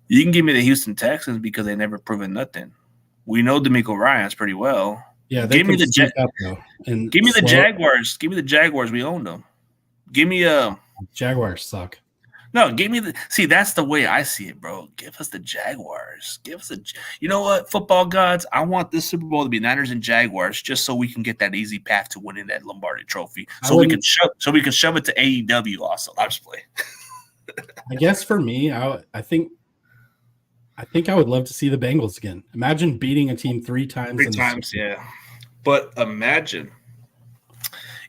You can give me the Houston Texans because they never proven nothing. We know DeMeco Ryans pretty well. Yeah, give me the Jaguars. Give me the Jaguars. We own them. Give me Jaguars suck. No, give me that's the way I see it, bro. Give us the Jaguars. You know what, football gods? I want this Super Bowl to be Niners and Jaguars, just so we can get that easy path to winning that Lombardi Trophy. So we can shove it to AEW. Also, I'm just playing. I guess for me, I think I would love to see the Bengals again. Imagine beating a team three times. Yeah. But imagine,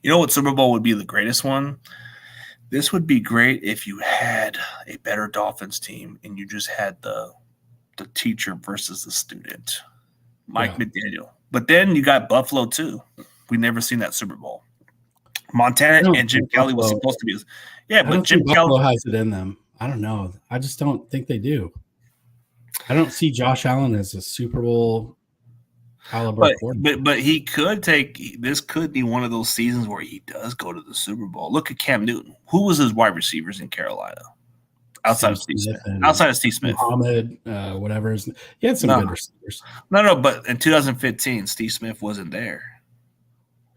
you know what Super Bowl would be the greatest one? This would be great if you had a better Dolphins team and you just had the teacher versus the student, Mike McDaniel. But then you got Buffalo too. We've never seen that Super Bowl. Montana and Jim Kelly was supposed to be. Yeah, but Jim Buffalo has it in them. I don't know. I just don't think they do. I don't see Josh Allen as a Super Bowl caliber quarterback. But he could this could be one of those seasons where he does go to the Super Bowl. Look at Cam Newton. Who was his wide receivers in Carolina? outside of Steve Smith. Outside of Steve Smith. Muhammad, whatever. He had some good receivers. No, but in 2015, Steve Smith wasn't there.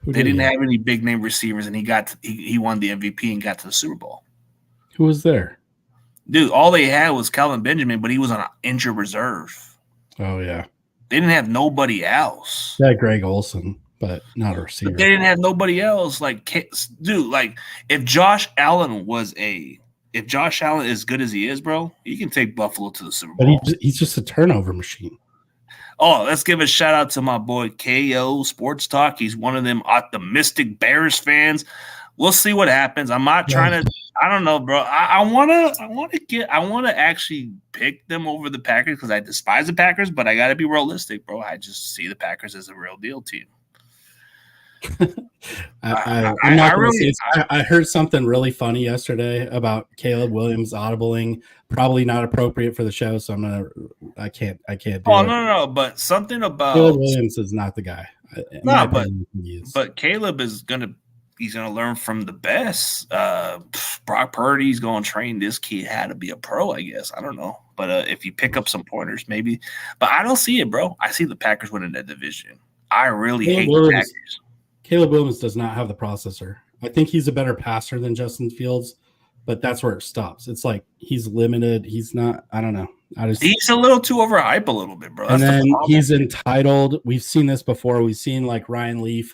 They didn't have any big name receivers, and he won the MVP and got to the Super Bowl. Who was there? Dude, all they had was Calvin Benjamin, but he was on an injured reserve. Oh, yeah. They didn't have nobody else. They had Greg Olsen, but not a receiver. But they didn't have nobody else. Dude, if Josh Allen is as good as he is, bro, he can take Buffalo to the Super Bowl. But he's just a turnover machine. Oh, let's give a shout out to my boy KO Sports Talk. He's one of them optimistic Bears fans. We'll see what happens. I'm not trying to. I don't know, bro. I want to actually pick them over the Packers because I despise the Packers, but I got to be realistic, bro. I just see the Packers as a real deal team. I heard something really funny yesterday about Caleb Williams audibling. Probably not appropriate for the show, so I can't do it. No, but something about Caleb Williams is not the guy. But Caleb is he's gonna learn from the best. Brock Purdy's gonna train this kid how to be a pro, I guess. I don't know, but if you pick up some pointers, maybe. But I don't see it, bro. I see the Packers winning that division. I really hate the Packers. Caleb Williams does not have the processor. I think he's a better passer than Justin Fields, but that's where it stops. It's like he's limited. He's not. I don't know. He's a little too overhyped a little bit, bro. That's and then he's entitled. We've seen this before. We've seen like Ryan Leaf.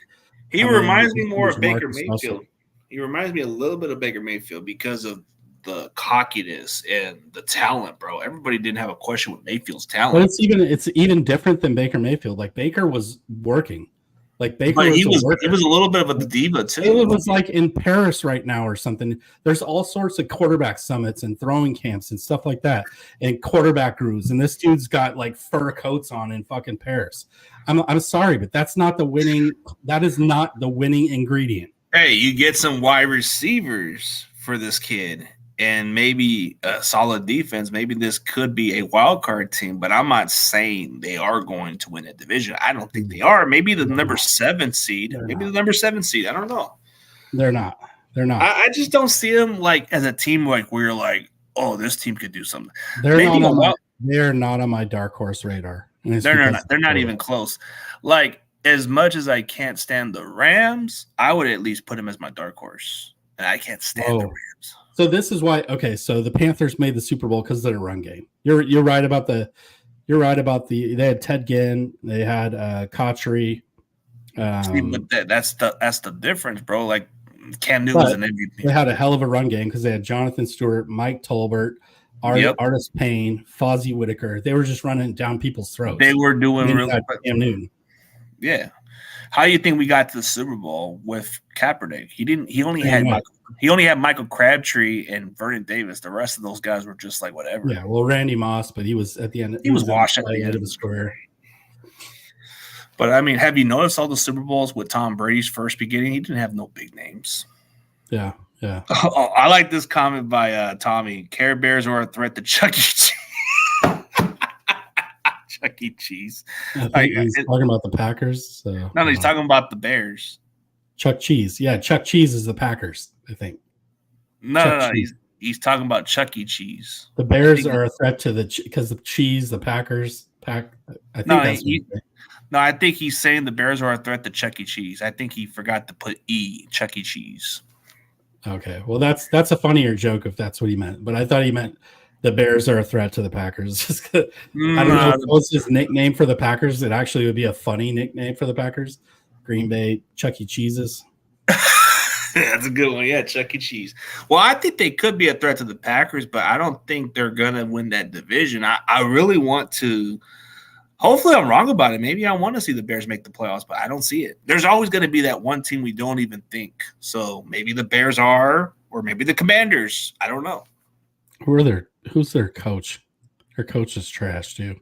He reminds me more of Baker Mayfield. He reminds me a little bit of Baker Mayfield because of the cockiness and the talent, bro. Everybody didn't have a question with Mayfield's talent. But it's even different than Baker Mayfield. Like Baker was working. Like Baker he was a little bit of a diva too. It was like in Paris right now or something. There's all sorts of quarterback summits and throwing camps and stuff like that, and quarterback gurus. And this dude's got like fur coats on in fucking Paris. I'm sorry, but that's not the winning. That is not the winning ingredient. Hey, you get some wide receivers for this kid, and maybe a solid defense. Maybe this could be a wild card team, but I'm not saying they are going to win a division. I don't think they are. Maybe the number 7 seed. I don't know. They're not. I just don't see them like as a team like where you're like, oh, this team could do something. They're not on my dark horse radar. They're not even close. Like, as much as I can't stand the Rams, I would at least put them as my dark horse. And I can't stand the Rams. So this is why. Okay, so the Panthers made the Super Bowl because of their run game. You're right about the. They had Ted Ginn. They had Cotchery. But that's the difference, bro. Like Cam Newton was an MVP. They had a hell of a run game because they had Jonathan Stewart, Mike Tolbert, Artis Payne, Fozzie Whitaker. They were just running down people's throats. They were doing really Cam Newton. Yeah. How do you think we got to the Super Bowl with Kaepernick? He only had Michael Crabtree and Vernon Davis. The rest of those guys were just like whatever. Yeah, well, Randy Moss, but he was at the end. He was washed at the end of the square. But I mean, have you noticed all the Super Bowls with Tom Brady's first beginning? He didn't have no big names. Yeah. Oh, I like this comment by Tommy. Care Bears are a threat to Chuck E. Cheese. Chuck E. Cheese. He's talking about the Packers. So. No, he's talking about the Bears. Chuck Cheese. Yeah, Chuck Cheese is the Packers, I think. No. He's talking about Chuck E. Cheese. The Bears are a threat to because the cheese, the Packers. I think he's saying the Bears are a threat to Chuck E. Cheese. I think he forgot to put Chuck E. Cheese. Okay, well that's a funnier joke if that's what he meant. But I thought he meant the Bears are a threat to the Packers. I don't know if it was his nickname for the Packers. It actually would be a funny nickname for the Packers. Green Bay Chuck E. Cheeses. That's a good one. Yeah, Chuck E. Cheese. Well, I think they could be a threat to the Packers, but I don't think they're going to win that division. I really want to – hopefully I'm wrong about it. Maybe I want to see the Bears make the playoffs, but I don't see it. There's always going to be that one team we don't even think. So maybe the Bears are, or maybe the Commanders. I don't know. Who's their coach? Their coach is trash, too.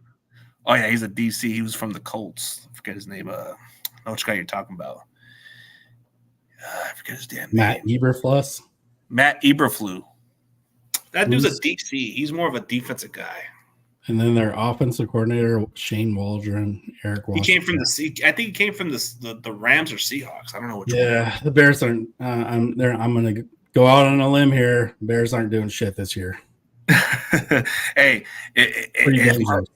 Oh, yeah, he's a DC. He was from the Colts. I forget his name. I know which guy you're talking about. I forget his damn name. Matt Eberflus. Matt Eberflew. That dude's a DC. He's more of a defensive guy. And then their offensive coordinator, Shane Waldron, Eric Washington. He came from I think he came from the Rams or Seahawks. I don't know which one. Yeah, the Bears aren't. I'm going to go out on a limb here. Bears aren't doing shit this year. Hey, Pretty dangerous.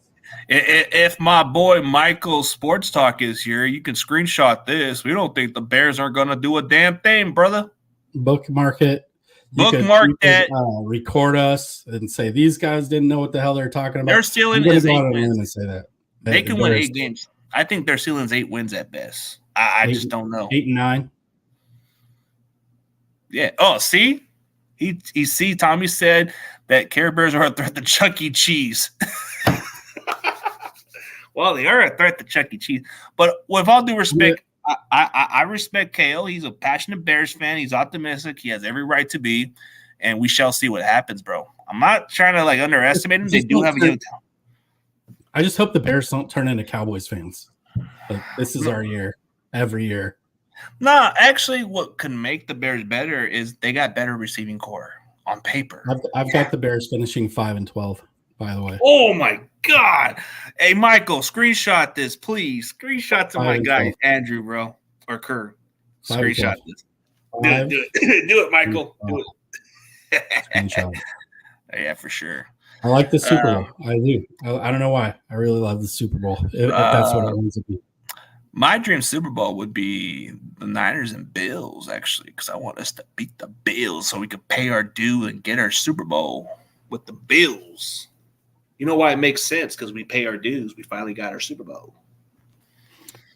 if my boy Michael Sports Talk is here, you can screenshot this. We don't think the Bears are going to do a damn thing, brother. Bookmark it. Bookmark that. Record us and say these guys didn't know what the hell they're talking about. Their ceiling is is 8 wins. And say that. They can win 8 games. I think their ceiling's 8 wins at best. I just don't know. 8 and 9. Yeah. Oh, see, see. Tommy said that Care Bears are a threat to Chuck E. Cheese. Well, they are a threat to Chuck E. Cheese. But with all due respect, I respect KO. He's a passionate Bears fan. He's optimistic. He has every right to be, and we shall see what happens, bro. I'm not trying to underestimate them. They do have a young talent. I just hope the Bears don't turn into Cowboys fans. Like, this is our year, every year. No, actually, what can make the Bears better is they got better receiving core on paper. I've got the Bears finishing 5-12. By the way. Oh my God! Hey, Michael, screenshot this, please. Screenshot to my guy Andrew, bro, or Kerr. Screenshot this. Do it, Michael. Do it. Screenshot. Yeah, for sure. I like the Super Bowl. I do. I don't know why. I really love the Super Bowl. If that's what it wants to be. My dream Super Bowl would be the Niners and Bills, actually, because I want us to beat the Bills so we can pay our due and get our Super Bowl with the Bills. You know why it makes sense? Because we pay our dues. We finally got our Super Bowl.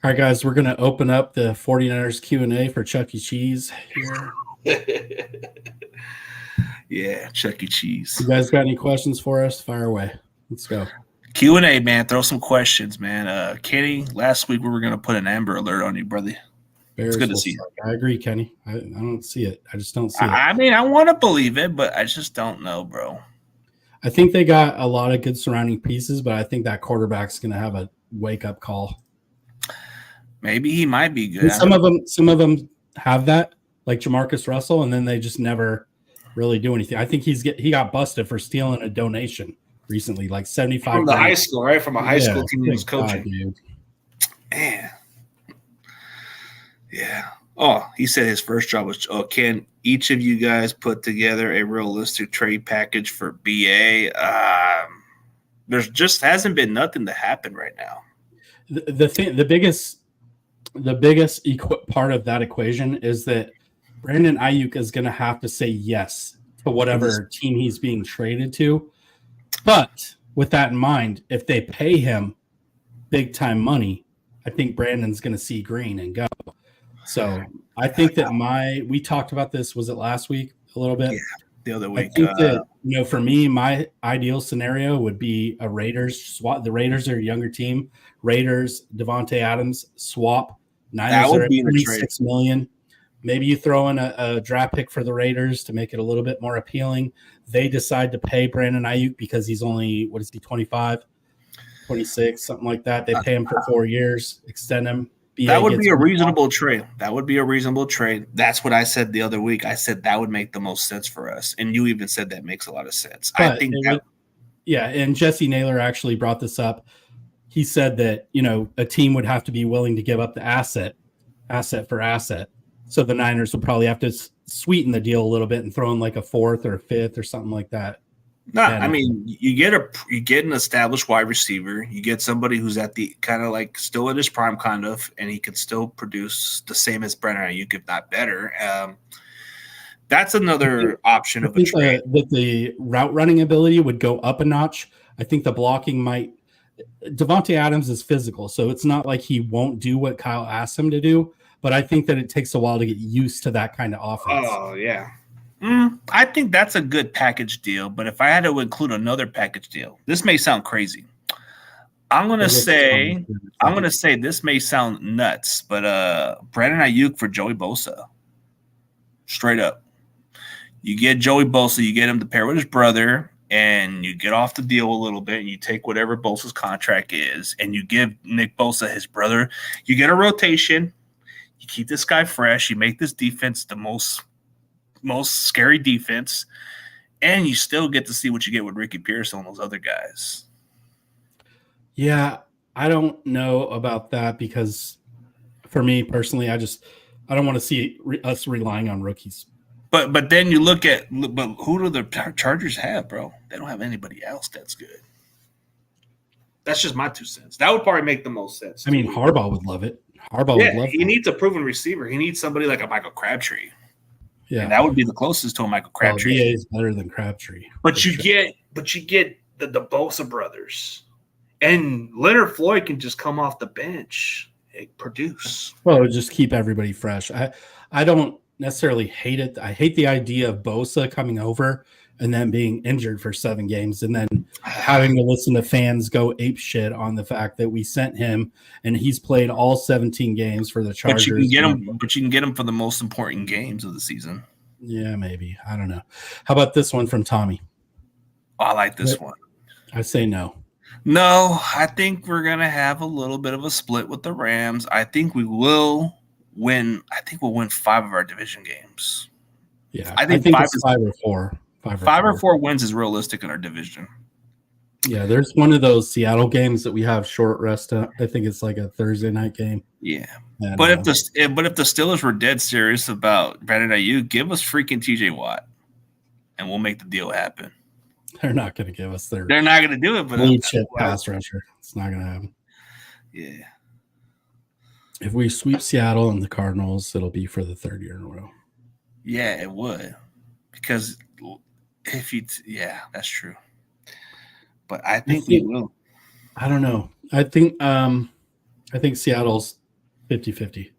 All right, guys, we're going to open up the 49ers Q&A for Chuck E. Cheese here. Yeah, Chuck E. Cheese. You guys got any questions for us? Fire away. Let's go. Q&A, man. Throw some questions, man. Kenny, last week we were going to put an Amber Alert on you, brother. It's good to see you. I agree, Kenny. I don't see it. I just don't see it. I mean, I want to believe it, but I just don't know, bro. I think they got a lot of good surrounding pieces, but I think that quarterback's going to have a wake-up call. Maybe he might be good. And some of them have that, like Jamarcus Russell, and then they just never really do anything. I think he got busted for stealing a donation recently, like 75 from the high school, right? From a high school team he was coaching. Man. Yeah. Oh, he said his first job was, can each of you guys put together a realistic trade package for BA? There's just hasn't been nothing to happen right now. The biggest part of that equation is that Brandon Ayuk is going to have to say yes to whatever team he's being traded to. But with that in mind, if they pay him big time money, I think Brandon's going to see green and go. So I think that we talked about this, was it last week a little bit? Yeah, the other week. I think that, for me, my ideal scenario would be a Raiders swap. The Raiders are a younger team. Raiders, Devontae Adams swap. Niners are at $26 million. Maybe you throw in a draft pick for the Raiders to make it a little bit more appealing. They decide to pay Brandon Ayuk because he's only, 25, 26, something like that. They pay him for 4 years, extend him. That would be a reasonable trade. That would be a reasonable trade. That's what I said the other week. I said that would make the most sense for us. And you even said that makes a lot of sense. But I think and Jesse Naylor actually brought this up. He said that, a team would have to be willing to give up the asset for asset. So the Niners would probably have to sweeten the deal a little bit and throw in like a 4th or a 5th or something like that. No, I mean, you get an established wide receiver. You get somebody who's at the kind of like still at his prime, kind of, and he can still produce the same as Brandon Ayuk, if not better. That's another option of a trade. That the route running ability would go up a notch. I think the blocking might. Devontae Adams is physical, so it's not like he won't do what Kyle asks him to do. But I think that it takes a while to get used to that kind of offense. Oh yeah. I think that's a good package deal, but if I had to include another package deal, this may sound crazy. I'm gonna say this may sound nuts, but Brandon Ayuk for Joey Bosa. Straight up. You get Joey Bosa, you get him to pair with his brother, and you get off the deal a little bit, and you take whatever Bosa's contract is, and you give Nick Bosa his brother. You get a rotation, you keep this guy fresh, you make this defense the most scary defense, and you still get to see what you get with Ricky Pearson and those other guys. Yeah, I don't know about that because for me personally, I don't want to see us relying on rookies. But then you look at who do the Chargers have, bro? They don't have anybody else that's good. That's just my 2 cents. That would probably make the most sense. I mean, Harbaugh would love it. Harbaugh would love it. He needs a proven receiver. He needs somebody like a Michael Crabtree. Yeah, and that would be the closest to a Michael Crabtree. BA is better than Crabtree. But you get the Bosa brothers, and Leonard Floyd can just come off the bench and produce. Well, just keep everybody fresh. I don't necessarily hate it. I hate the idea of Bosa coming over and then being injured for 7 games and then having to listen to fans go ape shit on the fact that we sent him and he's played all 17 games for the Chargers. But you can get him for the most important games of the season. Yeah, maybe. I don't know. How about this one from Tommy? I like this one. I say no. No, I think we're going to have a little bit of a split with the Rams. I think we will win. I think we'll win 5 of our division games. Yeah, I think it's 5 or 4. 5 or 4 wins is realistic in our division. Yeah, there's one of those Seattle games that we have short rest. I think it's like a Thursday night game. Yeah, and, but if the Steelers were dead serious about Brandon Ayuk, give us freaking TJ Watt, and we'll make the deal happen. They're not going to give us their. They're not going to do it, but blue chip pass rusher. It's not going to happen. Yeah. If we sweep Seattle and the Cardinals, it'll be for the 3rd year in a row. Yeah, it would, because. That's true. But I think we will. I don't know. I think Seattle's 50-50.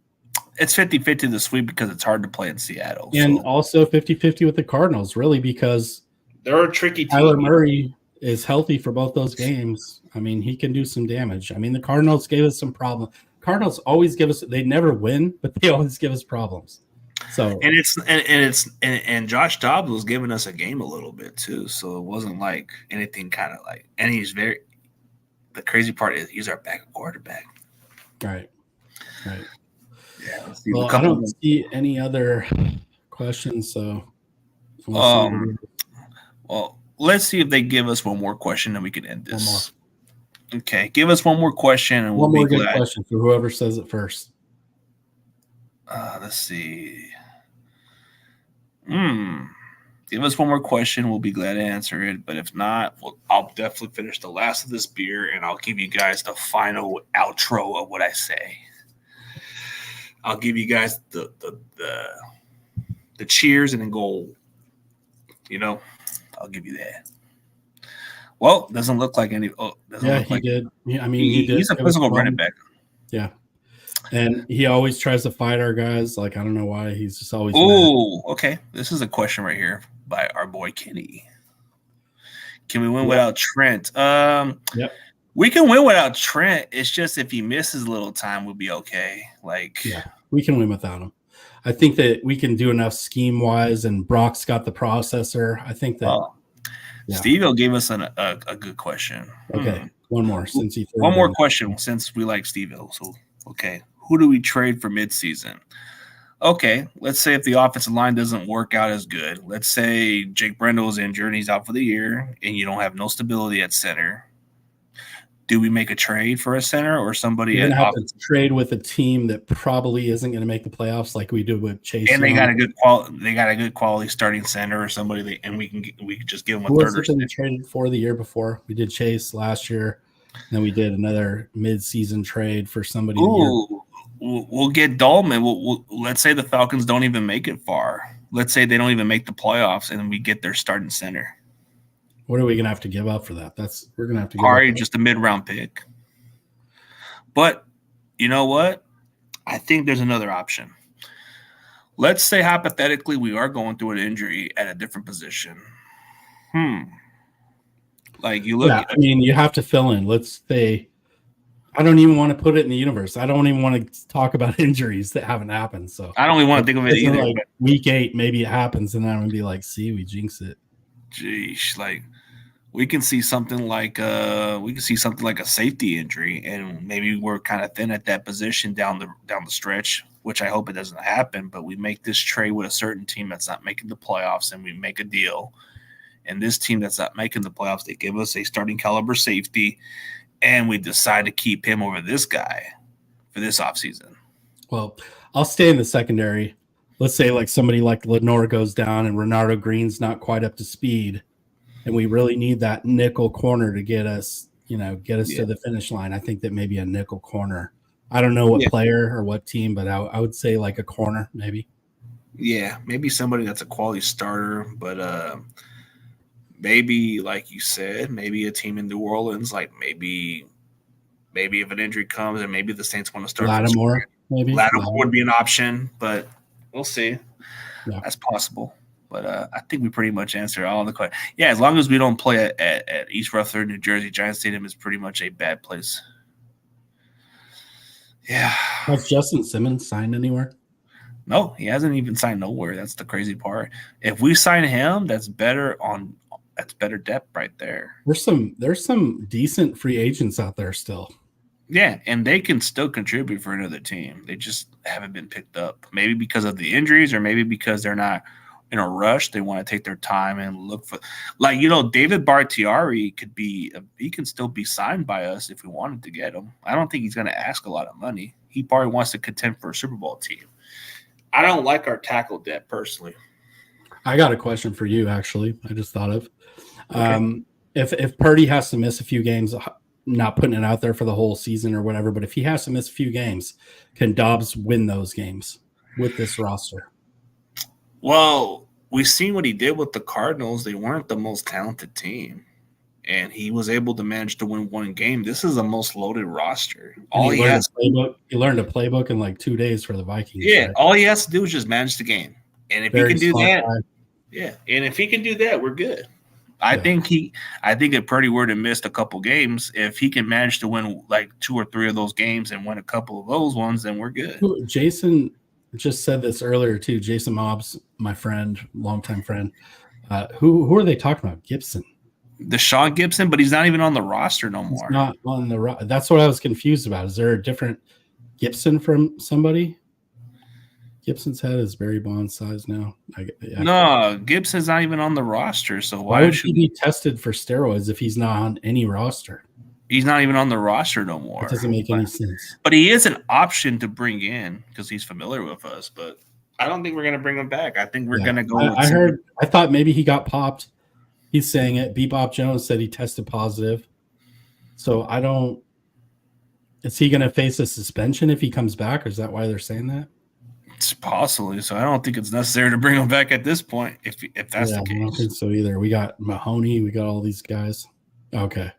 It's 50-50 the sweep because it's hard to play in Seattle. And also 50-50 with the Cardinals, really, because they're a tricky team. Kyler Murray is healthy for both those games. I mean, he can do some damage. I mean, the Cardinals gave us some problems. Cardinals always give us – they never win, but they always give us problems. So and Josh Dobbs was giving us a game a little bit too, so it wasn't like anything kind of like. And he's the crazy part is he's our backup quarterback. Right. Yeah. Well, I don't see any other questions, so. Well, let's see if they give us one more question, and we can end this. One more. Okay, give us one more question, and one more good question for whoever says it first. Let's see. Give us one more question. We'll be glad to answer it. But if not, I'll definitely finish the last of this beer, and I'll give you guys the final outro of what I say. I'll give you guys the cheers and then go. I'll give you that. Well, doesn't look like any. He did. Yeah, I mean, he did. He's a physical running back. Yeah. And he always tries to fight our guys. Like, I don't know why. He's just always. Oh, okay. This is a question right here by our boy Kenny. Can we win without Trent? Yep. We can win without Trent. It's just if he misses a little time, we'll be okay. We can win without him. I think that we can do enough scheme wise, and Brock's got the processor. I think that. Steve-O gave us a good question. Okay, one more since he. One more question since we like Steve-O. So okay. Who do we trade for midseason? Okay, let's say if the offensive line doesn't work out as good. Let's say Jake Brendel is injured and he's out for the year, and you don't have no stability at center. Do we make a trade for a center or somebody? You're gonna have to trade with a team that probably isn't going to make the playoffs, like we did with Chase. And they got a good quality starting center or somebody, and we can just give them a third. We traded for the year before. We did Chase last year, and then we did another mid-season trade for somebody. We'll get Dahlman. Let's say the Falcons don't even make it far. Let's say they don't even make the playoffs, and we get their starting center. What are we gonna have to give up for that? We're gonna have to probably just a mid-round pick. But you know what? I think there's another option. Let's say hypothetically we are going through an injury at a different position. Like you look. Yeah, I mean, you have to fill in. Let's say. I don't even want to put it in the universe. I don't even want to talk about injuries that haven't happened. So I don't even want to think of it either. Like week 8, maybe it happens, and I'm gonna be like, "See, we jinx it." Geesh, like we can see something like a safety injury, and maybe we're kind of thin at that position down the stretch. Which I hope it doesn't happen. But we make this trade with a certain team that's not making the playoffs, and we make a deal. And this team that's not making the playoffs, they give us a starting caliber safety. And we decide to keep him over this guy for this offseason. Well, I'll stay in the secondary. let's say like somebody like Lenore goes down and Renardo Green's not quite up to speed, and we really need that nickel corner to get us to the finish line. I think that maybe a nickel corner. I don't know what player or what team, but I would say like a corner maybe. Yeah, maybe somebody that's a quality starter, but maybe like you said, maybe a team in New Orleans, like maybe if an injury comes and maybe the Saints want to start. Lattimore, maybe. Lattimore would be an option, but we'll see. Yeah. That's possible. But I think we pretty much answered all the questions. Yeah, as long as we don't play at East Rutherford, New Jersey, Giant Stadium is pretty much a bad place. Yeah. Has Justin Simmons signed anywhere? No, he hasn't even signed nowhere. That's the crazy part. If we sign him, that's better depth right there. There's some decent free agents out there still. Yeah, and they can still contribute for another team. They just haven't been picked up. Maybe because of the injuries, or maybe because they're not in a rush. They want to take their time and look for, like, David Bartiari he can still be signed by us if we wanted to get him. I don't think he's going to ask a lot of money. He probably wants to contend for a Super Bowl team. I don't like our tackle depth personally. I got a question for you, actually. I just thought of. Okay. If Purdy has to miss a few games, not putting it out there for the whole season or whatever, but if he has to miss a few games, can Dobbs win those games with this roster? Well, we've seen what he did with the Cardinals. They weren't the most talented team, and he was able to manage to win one game. This is the most loaded roster. He learned a playbook in like 2 days for the Vikings. Yeah, right? All he has to do is just manage the game. And if he can do that, and if he can do that, we're good. I think if Purdy were to miss a couple games, if he can manage to win like 2 or 3 of those games and win a couple of those ones, then we're good. Jason just said this earlier too. Jason Mobbs, my friend, longtime friend. Who are they talking about? Gibson. Deshaun Gibson, but he's not even on the roster no more. He's not on the That's what I was confused about. Is there a different Gibson from somebody? Gibson's head is Barry Bonds size now. No, Gibson's not even on the roster. So why would he be tested for steroids if he's not on any roster? He's not even on the roster no more. It doesn't make any sense. But he is an option to bring in because he's familiar with us. But I don't think we're going to bring him back. I think we're going to go. I thought maybe he got popped. He's saying it. Bebop Jones said he tested positive. So I don't. Is he going to face a suspension if he comes back? Or is that why they're saying that? It's possibly. So I don't think it's necessary to bring him back at this point. If that's the case, I don't think so either. We got Mahoney. We got all these guys. Okay,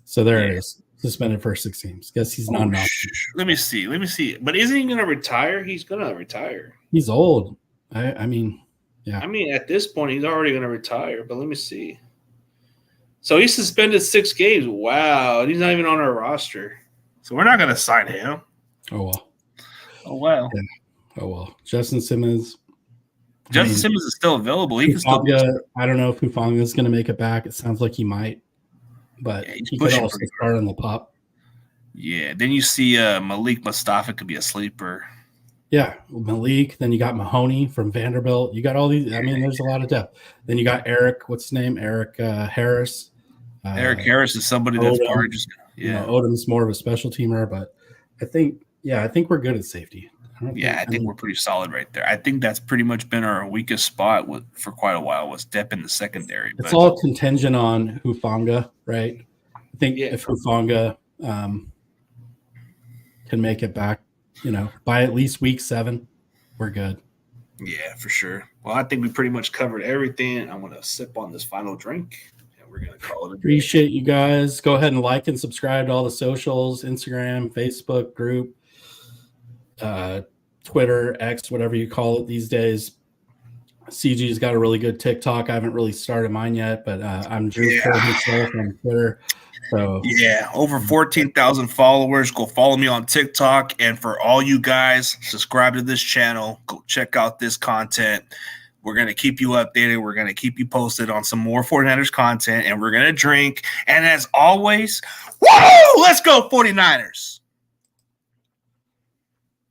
so there it is. Suspended for 6 games. Guess he's not. Let me see. But isn't he going to retire? He's going to retire. He's old. I mean, yeah. I mean, at this point, he's already going to retire. But let me see. So he's suspended 6 games. Wow, he's not even on our roster. So we're not going to sign him. Oh well. Yeah. Oh well, Justin Simmons. Simmons is still available. He can still. I don't know if Hufanga is going to make it back. It sounds like he might, but he could also start on the pop. Yeah. Then you see Malik Mustafa could be a sleeper. Yeah, Malik. Then you got Mahoney from Vanderbilt. You got all these. I mean, there's a lot of depth. Then you got Eric. What's his name? Eric Harris. Eric Harris is somebody that's part of just. Yeah. Odom's more of a special teamer, but I think we're good at safety. I think we're pretty solid right there. I think that's pretty much been our weakest spot for quite a while was depth in the secondary. It's all contingent on Hufanga, right? I think if Hufanga can make it back, by at least week 7, we're good. Yeah, for sure. Well, I think we pretty much covered everything. I'm going to sip on this final drink, and we're going to call it a day. Appreciate you guys. Go ahead and like and subscribe to all the socials, Instagram, Facebook group. Twitter, X, whatever you call it these days. CG's got a really good TikTok. I haven't really started mine yet, but I'm Drew Kerr himself on Twitter. So over 14,000 followers. Go follow me on TikTok. And for all you guys, subscribe to this channel. Go check out this content. We're going to keep you updated. We're going to keep you posted on some more 49ers content, and we're going to drink. And as always, woo! Let's go 49ers.